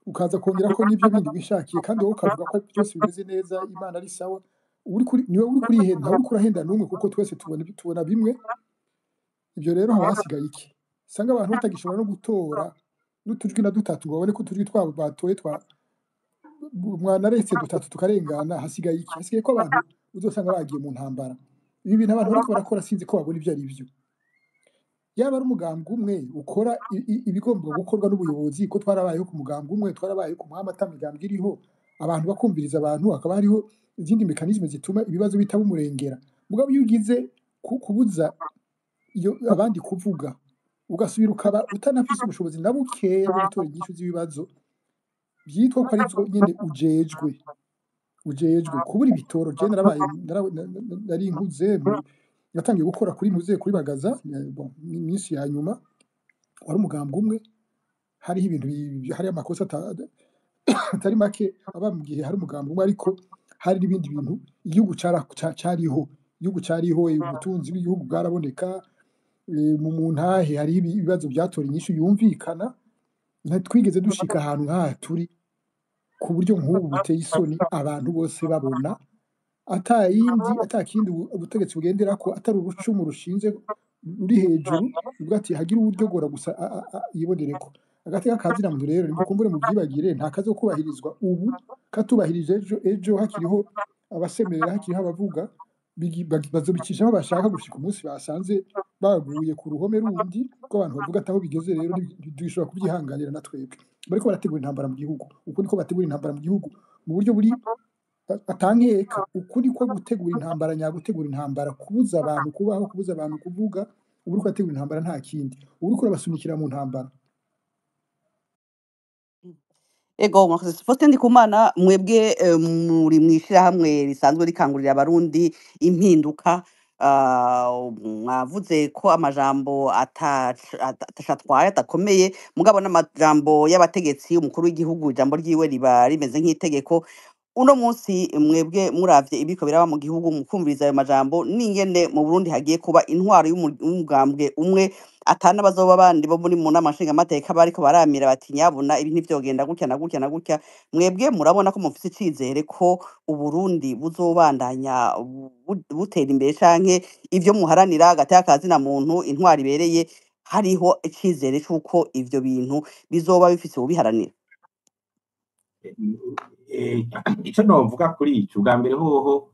ukaza kongera ko n'ibyo bindi wishakiye kandi wowe ukavuga ko byose bimeze neza Imana ari sawa niwe uri kurihenda uri kurahenda n'umwe kuko twese tubona bimwe ibyo rero haba hasigaye iki usanga abantu batagishobora no gutora n'utujwi na dutatu ngo babone ko utujwi twabo batoye mwanaretse dutatu tukarengana hasigaye iki hasigaye ko abantu uzosanga bagiye mu ntambara ibi bintu abantu bariko barakora sinzi ko babona ibyo ari byo yaba ari umugambwe umwe ukora ibigomba gukorwa n'ubuyobozi ko twarabayeho ku mugambwe umwe twarabayeho ku muhamata migambwe iriho abantu bakumviriza abantu hakaba hariho izindi mekanizme zituma ibibazo bitaba umurengera mugabo iyo ugize kubuza iyo abandi kuvuga ugasubira ukaba utanafise ubushobozi na bukeya bwo gutora inyishu z'ibibazo byitwa ko ari zo nyene ujejwe kubura ibitoro je nari nkuze natangiye gukora kuri bagaza iminsi ya nyuma wari umugambwe umwe hariho ibintu hari amakosa atari make aba mu gihe hari umugambwe umwe ariko hari n'ibindi bintu igihugu cyariho ubutunzi bw'igihugu bwaraboneka mu ntahe hari ibibazo byatora inyishu yumvikana ntitwigeze dushika ahantu nk'aha turi ku buryo nk'ubu buteye isoni abantu bose babona atakindi ubutegetsi bugendera ko atari urucumu rushinze ruri hejuru ubwo ati hagira uburyogora gusa yibonereko agateka kazina muntu rero nimukumbure mu byibagire nta kazi ko kubahirizwa ubu katubahirije ejo hakiriho abasemerera hakiriho abavuga bazobicisha aho bashaka gushika umunsi basanze baguye ku ruhome rundi ko abantu bavuga ataho bigeze rero dushobora kubyihanganira na twebwe bariko barategura intambara mu gihugu uko niko bategura intambara mu gihugu mu buryo buri atankeka ukuri ko gutegura intambara nyagutegura intambara kubuza abantu kubaho kubuza abantu kuvuga ubu uriko ategura intambara nta kindi ubu uriko urabasunikira mu ntambara ego mwakoze Faustin Ndikumana mwebwe muri mwishirahamwe risanzwe rikangurira abarundi impinduka mwavuze ko amajambo atashatwaye atakomeye mugabo n'amajambo y'abategetsi umukuru w'igihugu ijambo ryiwe riba rimeze nk'itegeko uno munsi mwebwe muravye ibiko biraba mu gihugu mukumviriza ayo majambo n'ingene mu Burundi hagiye kuba intwaro y'umugambwe umwe atana bazoba bandi bo muri mu namashinga amateka bariko baramira bati nyabuna ibi ntivyogenda gutya na gutya na gutya mwebwe murabona ko mufise icizere ko Uburundi buzobandanya butera imbere canke ivyo muharanira agateka kazina muntu intwaro ibereye hariho icizere c'uko ivyo bintu bizoba bifise ubiharanira icyo novuga kuri icyo ubwa mbere hoho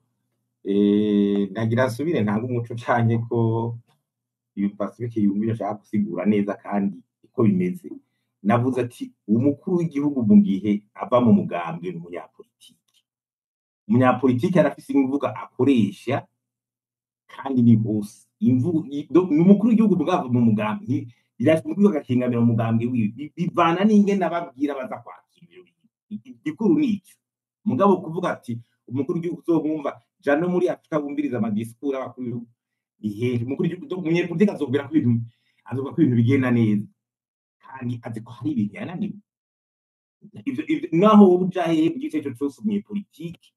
nagira nsubire ntanga umuco canye ko iyo Pacifique yumvira ashaka gusigura neza kandi uko bimeze navuze ati umukuru w'igihugu mu gihe ava mu mugambwe umunyapolitiki arafise imvuga akoresha kandi ni bose umukuru w'igihugu mugabo mu mugambwe irashimwe agakingamira mu mugambwe wiwe bivana n'ingene ababwira baza kwakira igikuru n'icyo mugabo kuvuga ati umukuru w'igihugu uzomwumva jano muri Afrika bumviriza amadisikuru abakuru ihe mukuru umunyepolitike azobwira ko ibintu azovuga ko ibintu bigenda neza kandi azi ko hari ibintu yananiwe naho uja hehe ku gice cyo cyose umunyepolitike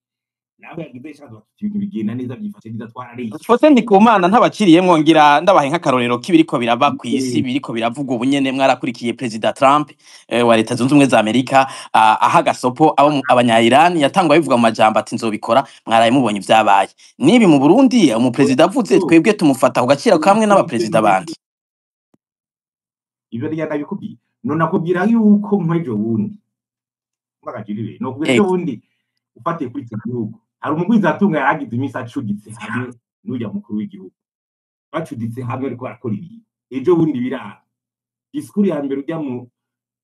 nawe yagize ishaka bafite ibintu bigenda neza byifashe neza twarareye Faustin Ndikumana ntabakiriyemwo ngira ndabahe nk'akarorero k'ibiriko birava ku isi biriko biravuga ubu nyene mwarakurikiye President Trump wa Leta Zunze Ubumwe za Amerika aha gasopo abanya Iran yatangwa bivuga mu majambo ati nzobikora mwaraye mubonye ivyabaye nibi mu Burundi umu president avuze twebwe tumufata ku gaciro kamwe n'abapresident bandi ibyo rya ndabikubwiye none akubwira yuko mwejo wundi bagajirire no kubwira wundi ufatiye kuri iki gihugu hari umugwiza atunga yaragize imisi acuditse hamwe n'ujya mukuru w'igihugu bacuditse hamwe ariko arakora ibi ejo bundi birara disikuru ya mbere ujya mu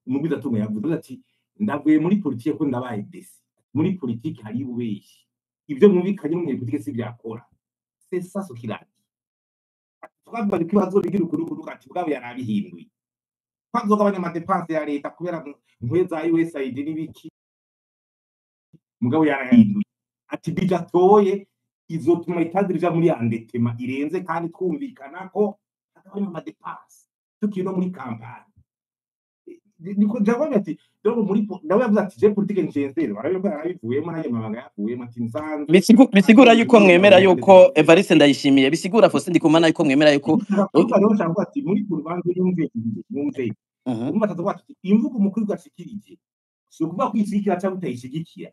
mugwiza atunga yavuze ati ndavuye muri politike ko ndabaye desi muri politike hari ubeshi ibyo mwumvikanye mu politike si byakora c'est ça ce qu'il a dit twavuga ko ibibazo bigira ukuri ati bwabo yarabihinduye kwazogabanya amadepense ya leta kubera nkwe za USAID n'ibiki mugabo yarahinduye ati bijatoye izotuma itadirija muri andetema irenze kandi twumvikana ko hatari amadepense tukino muri campagne niko jawabe ati dore muri nawe yavuze ati je politique ncenzero barabe ko yarabivuyemo naye mabanga yavuyemo ati nsanze bisigura yuko mwemera yuko Evariste Ndayishimiye bisigura Faustin Ndikumana yuko mwemera yuko rero cyangwa ati muri kurubanza yumve umva atavuga ati imvugo umukuru gashikirije si ukuvuga ko ishigikira cyangwa utayishigikira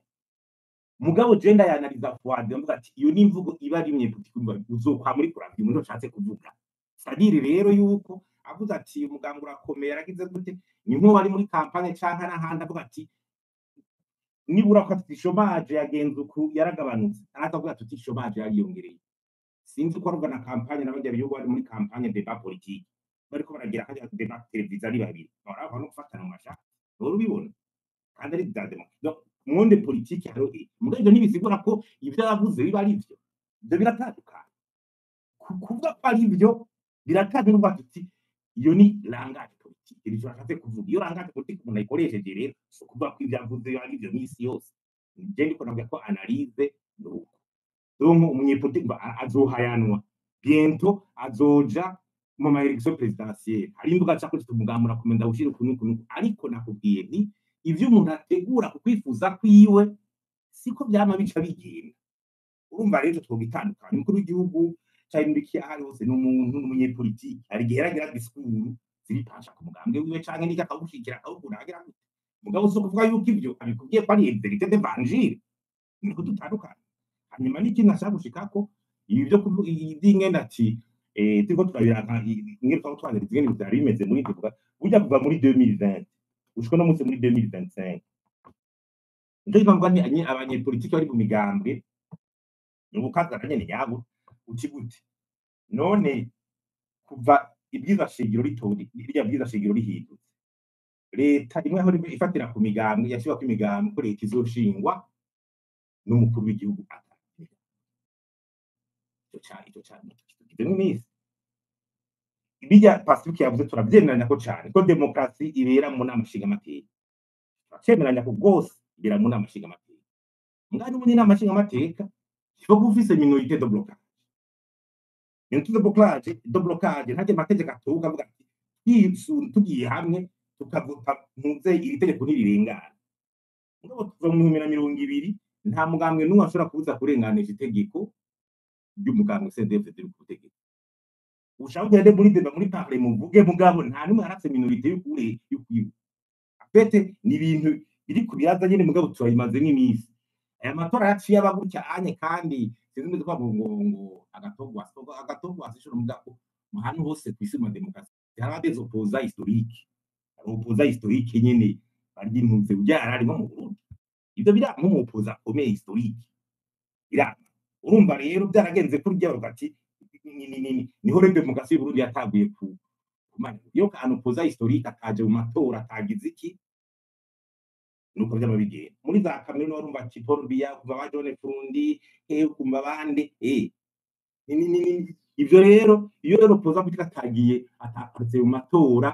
mugabo genda yanaliza Fuad mvuga ati iyo ni imvugo iba ari myepolitike uzokwa muri kuravya umuntu ushatse kuvuga sadiri rero yuko avuze ati umuganga urakomeye aragize gute ni nko bari muri campagne canka n'ahandi avuga ati nibura ko ati chômage yagenze uku yaragabanutse aratavuga ati chômage yariyongereye sinzi ko arugana campagne n'abandi bihugu bari muri campagne débat politique bariko baragira haja débat televiziyo ari babiri baraho no gufatana mu mashaka rero ubibona kandi ari dademo monde politique haro mugabo ntibisigura ko ibyo yavuze biba ari byo ibyo biratandukanye kuvuga ko ari byo biratandukanye n'uvuga ati iyo ni langage politique iri cyashatse kuvuga iyo langage politique umuntu ayikoresheje rero so kuvuga ko ibyo yavuze ari byo misi yose je ndiko navuga ko analyse nuko donc umunyepolitike azohayanwa bientôt azoja mu maelection presidentielle hari imbuga cyako tumugamura kumenda ushira ukuntu ariko nakubwiye nti ivyo umuntu ategura kukwifuza kwiwe siko byama bica bigenda urumva rero twobitandukanye umukuru w'igihugu cyane ndiki ahari hose n'umuntu n'umunyepolitike ari giheragira disikuru ziripasha ku mugambwe wiwe canke n'iki akagushikira akawuguragira mugabo so kuvuga yuko ivyo abikubwiye ko ari verite d'evangile niko dutandukanye hanyuma n'iki nashaka gushikako ibi byo kuvuga iby'ingenda ati turiko turabiranga ingene twatwanira izingene byari bimeze muri tuvuga burya kuva muri 2020 ushiko no munsi muri 2025 ndio mpamvu ni abanyepolitike bari mu migambwe n'ubukazana nyene yabo ukigute none kuva ibyiza shingiro ritori irya byiza shingiro rihindutse leta imwe aho ifatira ku migambwe yashyira ku migambwe ko leta izoshingwa n'umukuru w'igihugu icyo cyane n'imisi ibijya Pacifique yavuze turabyemeranya ko cyane ko demokrasi ibera mu nama nshingamateka turacyemeranya ko rwose ibera mu nama nshingamateka mugani mu nama nshingamateka cyo gufise minorité de blocage minorité de blocage ntaje mategeko atuka avuga ati tugiye hamwe tukavota ntuze iri tegeko ntirirengana ngabo tuva mu 2020 nta mugambwe n'umwe ashobora kubuza kurenganisha itegeko ry'umugambwe CDF turi ku tegeko ushaka kugenda muri parlement muvuge mugabo nta numwe aratse minorité y'ukuri y'ukwiwe apete ni ibintu biri kubiyaza nyine mugabo turayimaze nk'imisi aya matora yaciye abagutya anye kandi sinzi ko ngo agatogwa ashobora mugabo muhanu hose kwisi mu demokrasi harabeze opoza historique nyine bari ntuze byara ari mu Burundi ibyo bira mu opoza akomeye historique ira urumva rero byaragenze kuri bya rugati niho rebe demokrasi y'u Burundi yataguye ku kumana yo kantu opoza historique ataje mu matora atagize iki nuko by'amabigera muri za kamere no urumva Paul Biya kuva ba John Furundi kumva bande ibyo rero iyo rero opoza politique atagiye atapartse mu matora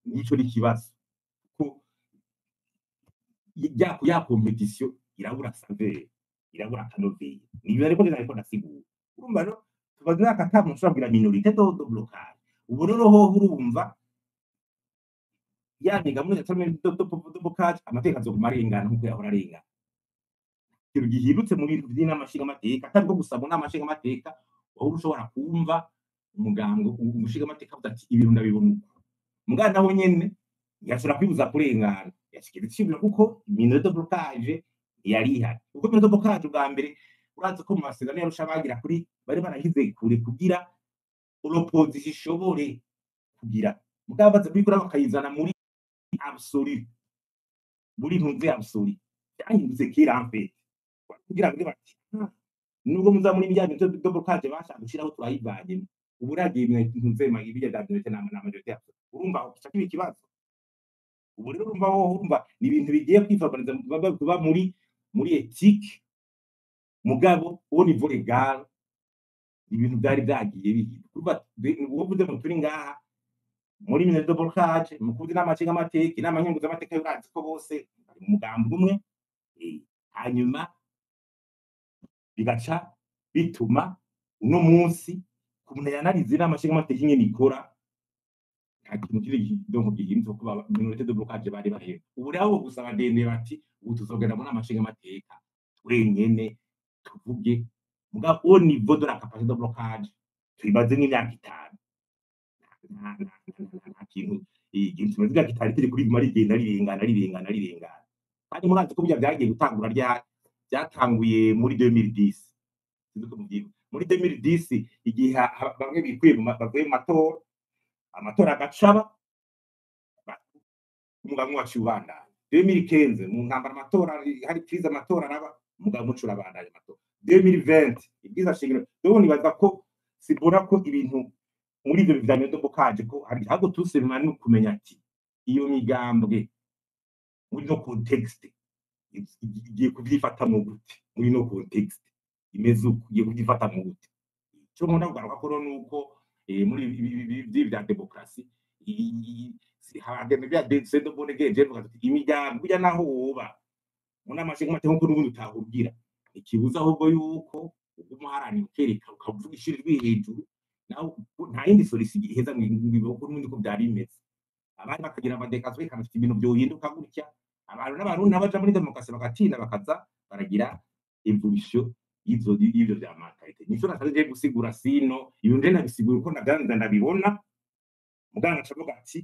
nico rikibazo ko ya competition irabura saveur irabura kanoveye niba ariko nari ko nasigura urumva no tubaze n'akatamu ushobora kugira minorité de blocage ubu rero ho urumva yaniga muri de blocage amateka azoguma arengana nk'uko yahora arengana ikintu gihindutse mu bintu by'inama nshingamateka atari bwo gusa mu nama nshingamateka wowe ushobora kumva umugango umushingamateka avuga ati ibintu ndabibona uko mugana nawe nyene yashobora kwibuza kurengana yashikira icibiro kuko minorité de blocage yari ihari kuko minorité de blocage bwa mbere urazi ko mu masezerano yarusha bagira kuri bari barahize kure kugira l'opposition ishobore kugira mugabo baza kubikora bakayizana muri absolu muri ntuze absolu cyangindutse kera ampe kugira ngo bati nubwo muza muri bya bintu de blocage bashaka gushiraho turayivanye uburagiye ntuze ibijya bya bintu na majorité urumva cyakiri ikibazo ubu rero urumva ni ibintu bigiye kwifabaniza kuba muri ethique mugabo au niveau légal ibintu byari byagiye bihinduka uwo vuze mu turi ngaha muri minorité de blocage mu kuvuga inama nshingamateka inama nkenguzamateka y'urazi ko bose bari mu mugambi umwe hanyuma bigaca bituma uno munsi kumuntu yanarize inama nshingamateka ingene ikora nta kintu kiri gihindutse kuba minorité de blocage bari bahera ubu rero gusaba dende bati ubu tuzogenda mu nama nshingamateka twenyene tuvuge mugabo au niveau de la capacité de blocage tuibaze nk'imyaka 5 nta kintu ikintu tumaze gitari turi kuri guma rigenda rirengana kandi murazi ko bya byagiye gutangura byatanguye muri 2010 muri 2010 igihe bamwe bikwiye bavuye mu amatora agacaba umugabo wacu ubandanya 2015 mu ntambara amatora hari krize amatora araba umugabo mucu urabandanya amatora 2020 ibyiza shingiro rero nibaza ko sibura ko ibintu muri ibyo bijyanye no bukaje ko hari hago tusema no kumenya ati iyo migambwe muri no context igiye kubyifata mu gute muri no context imeze uko igiye kubyifata mu gute cyo nkunda kugaruka ko nuko muri ibi bya demokrasi hagenda bya de bonne guerre vuga ati imigambwe bijya naho woba muri amashinga mateko ko n'ubundi utahubwira ikibuza ahubwo yuko umuharani ukereka ukavuga ishirijwe hejuru naho nta yindi solution iheza ngo n'undi ko byari bimeze abandi bakagira abadekazwe kandi ibintu byohinduka gutya abantu n'abarundi n'abaja muri demokrasi bagatinda bakaza baragira evolution y'ivyo bya makarite nico nataje gusigura sino iyo nje nabisigura uko naganza ndabibona muganga acavuga ati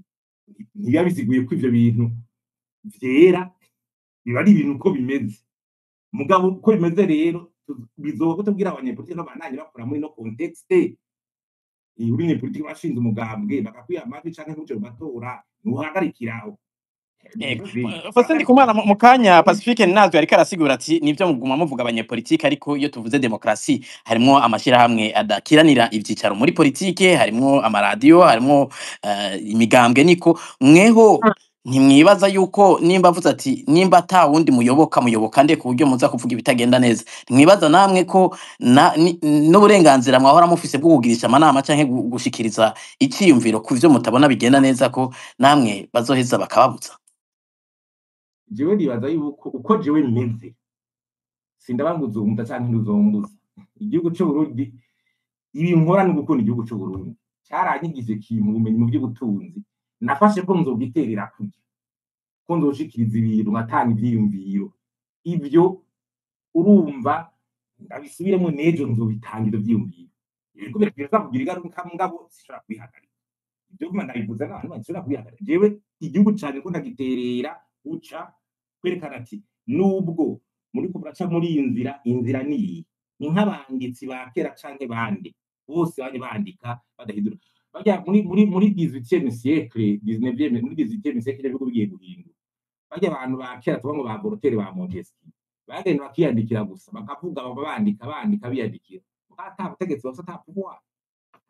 ntiyabisiguye ko ivyo bintu vyera biba ari ibintu uko bimeze mugabo uko bimeze rero bizoba kutubwira abanyepolitiki n'abananye bakora muri no context uri ne politiki bashinze umugambwe bakakwiye amavi canke n'uje batora nuhagarikiraho Fose ndi kumana mu kanya Pacifique nazo ariko arasigura ati nivyo muguma muvuga abanyepolitiki ariko iyo tuvuze demokrasi harimo amashirahamwe adakiranira ivyicaro muri politike harimo amaradiyo harimo imigambwe niko mweho ntimwibaza yuko nimba avuze ati nimba ata wundi muyoboka nde ku buryo muza kuvuga ibitagenda neza ntimwibaza namwe ko n'uburenganzira mwahora mufise bwo kugirisha amanama canke gushikiriza iciyumviro ku vyo mutabona bigenda neza ko namwe bazoheza bakababuza jewe nibaza yuko uko jewe meze sindabambuza umunda canke nduzombuza igihugu cyo Burundi ibi nkora ni gukunda igihugu cyo Burundi cyaranyigije ikintu ubumenyi mu by'ubutunzi nafashe ko nzogiterera kujya ko nzoshikiriza ibintu ngatanga ivyiyumviro ivyo urumva ndabisubiremo nejo nzobitanga ivyo vyiyumviro yego bireza kugira igaruka mugabo sishobora kwihagarika ivyo kuma ndabivuze n'abantu bashobora kwihagarika jewe igihugu cyane ko ndagiterera uca kwerekana ati nubwo muri ko buraca muri inzira ni nk'abanditsi ba kera canke bande bose banye bandika badahidura bajya muri 18e siècle 19e muri 18e siècle bigo bigiye guhinduka bajya abantu ba kera tubango ba Voltaire ba Montesquieu bagenda bakiyandikira gusa bakavuga bandika biyandikira ata butegetsi bose ata pouvoir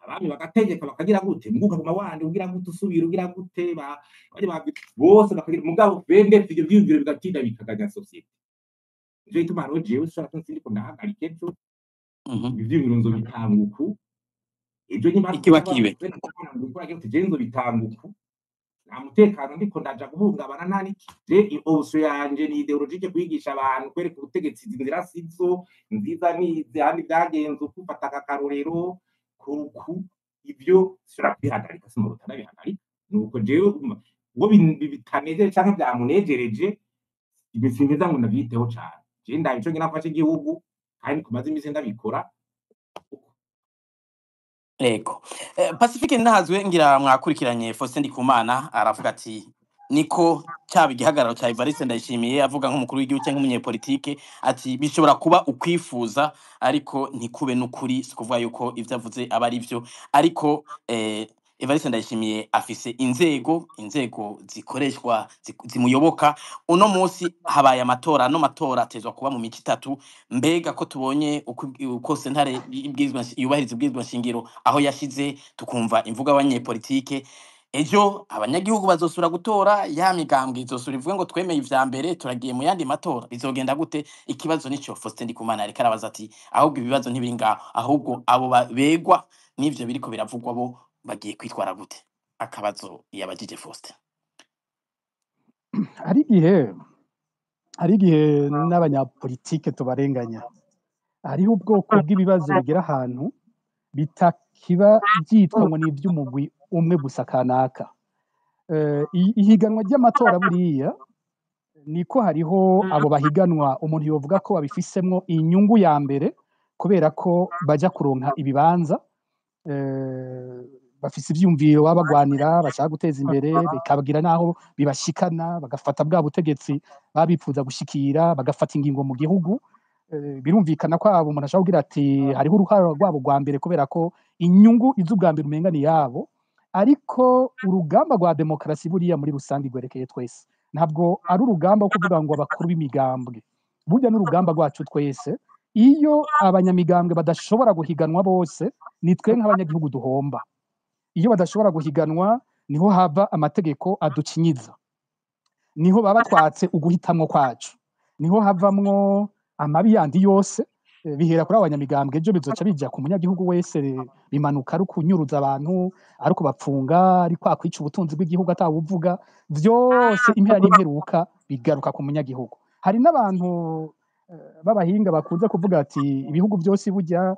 abami bagategeka bakagira gute muguka kuma wandi ugira gute usubira ugira gute bajya bose bakagira mugabo bende ivyo vyiyumviro bigatinda bikaganya societe ivyo ituma rero jewe ushaka nsindi ko ndahagarika ejo ivyiyumviro nzobitanguku ibyo nyuma ikibakiwe genzo bitanguku nta mutekano ndiko ndaja guhungabana nani je obuso yanje ni ideologique kwigisha abantu kwereka ubutegetsi inzira sizo nziza nize handi byagenze kufata akarorero kuku ivyo sura kwihagarika simuruta ndabihagarika nuko jewe uwo bitanejeje canke byamunejereje ibisingiza ngo ndabyiteho cyane je ndabico ngira mfashe igihugu kandi kumaze imisi ndabikora Ego. Pacifique Ntahazwe ngira mwakurikiranye Faustin Ndikumana aravuga ati niko cyaba igihagararo cya Evariste Ndayishimiye avuga nk'umukuru w'igihugu cyangwa umunyepolitike ati bishobora kuba ukwifuza ariko ntikube n'ukuri sikuvuga yuko ivyo avuze aba ari byo ariko Evariste Ndayishimiye afise inzego zikoreshwa zimuyoboka uno munsi habaye amatora no matora atezwa kuba mu mico itatu mbega ko tubonye uko sentare yubahiriza ubwirizwa nshingiro aho yashize tukumva imvuga abanyepolitike ejo abanyagihugu bazosura gutora ya migambwe izosura ivuga ngo twemeye ivya mbere turagiye mu yandi matora bizogenda gute ikibazo nico Faustin Ndikumana ariko arabaza ati ahubwo ibibazo ntibiri ngaho ahubwo abo begwa n'ivyo biriko biravugwa bo bagiye kwitwara gute akabazo yabajije Faustin hari igihe n'abanyapolitike tubarenganya hariho ubwoko bw'ibibazo bigera ahantu bitakiba byitwa ngo ni iby'umugwi umwe gusa kanaka ihiganwa ry'amatora buriya niko hariho abo bahiganwa umuntu yovuga ko babifisemwo inyungu ya mbere kubera ko baja kuronka ibibanza bafise ivyumviro babagwanira bashaka guteza imbere bikabagira naho bibashikana bagafata bwa butegetsi babifuza gushikira bagafata ingingo mu gihugu birumvikana ko abo umuntu ashaka kugira ati hariho uruhara rwabo rwa mbere kubera ko inyungu iz'ubwa mbere umenga ni yabo ariko urugamba rwa demokarasi buriya muri rusange rwerekeye twese ntabwo ari urugamba wo kuvuga ngo abakuru b'imigambwe burya n'urugamba rwacu twese iyo abanyamigambwe badashobora guhiganwa bose ni twe nk'abanyagihugu duhomba iyo badashobora guhiganwa niho hava amategeko adukinyiza niho baba twatse uguhitamwo kwacu niho havamwo amabi yandi yose bihera kuri abanyamigambwe ejo bizoca bija ku munyagihugu wese bimanuka ari kunyuruza abantu ari kubapfunga ari kwakwica ubutunzi bw'igihugu atawuvuga vyose impera n'imperuka bigaruka ku munyagihugu hari n'abantu b'abahinga bakunze kuvuga ati ibihugu byose burya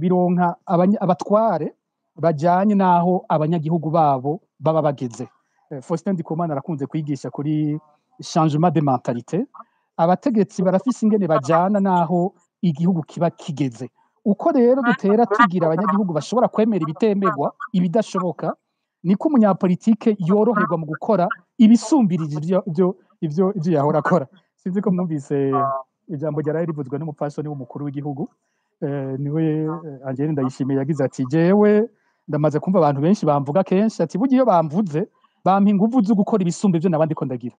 bironka abatware bajanye naho abanyagihugu babo baba bageze Faustin Ndikumana arakunze kwigisha kuri changement de mentalité abategetsi barafise ingene bajana naho igihugu kiba kigeze uko rero dutera tugira abanyagihugu bashobora kwemera ibitemberwa ibidashoboka niko umunyapolitike yoroherwa mu gukora ibisumbirije ivyo yahora akora sinzi ko mwumvise ijambo ryaraye rivuzwe n'umupfasoni w'umukuru w'igihugu niwe Angela Ndayishimiye yagize ati jewe ndamaze kumva abantu benshi bamvuga kenshi ati burya iyo bamvuze bampa inguvu zo gukora ibisumba ivyo nabandi ko ndagira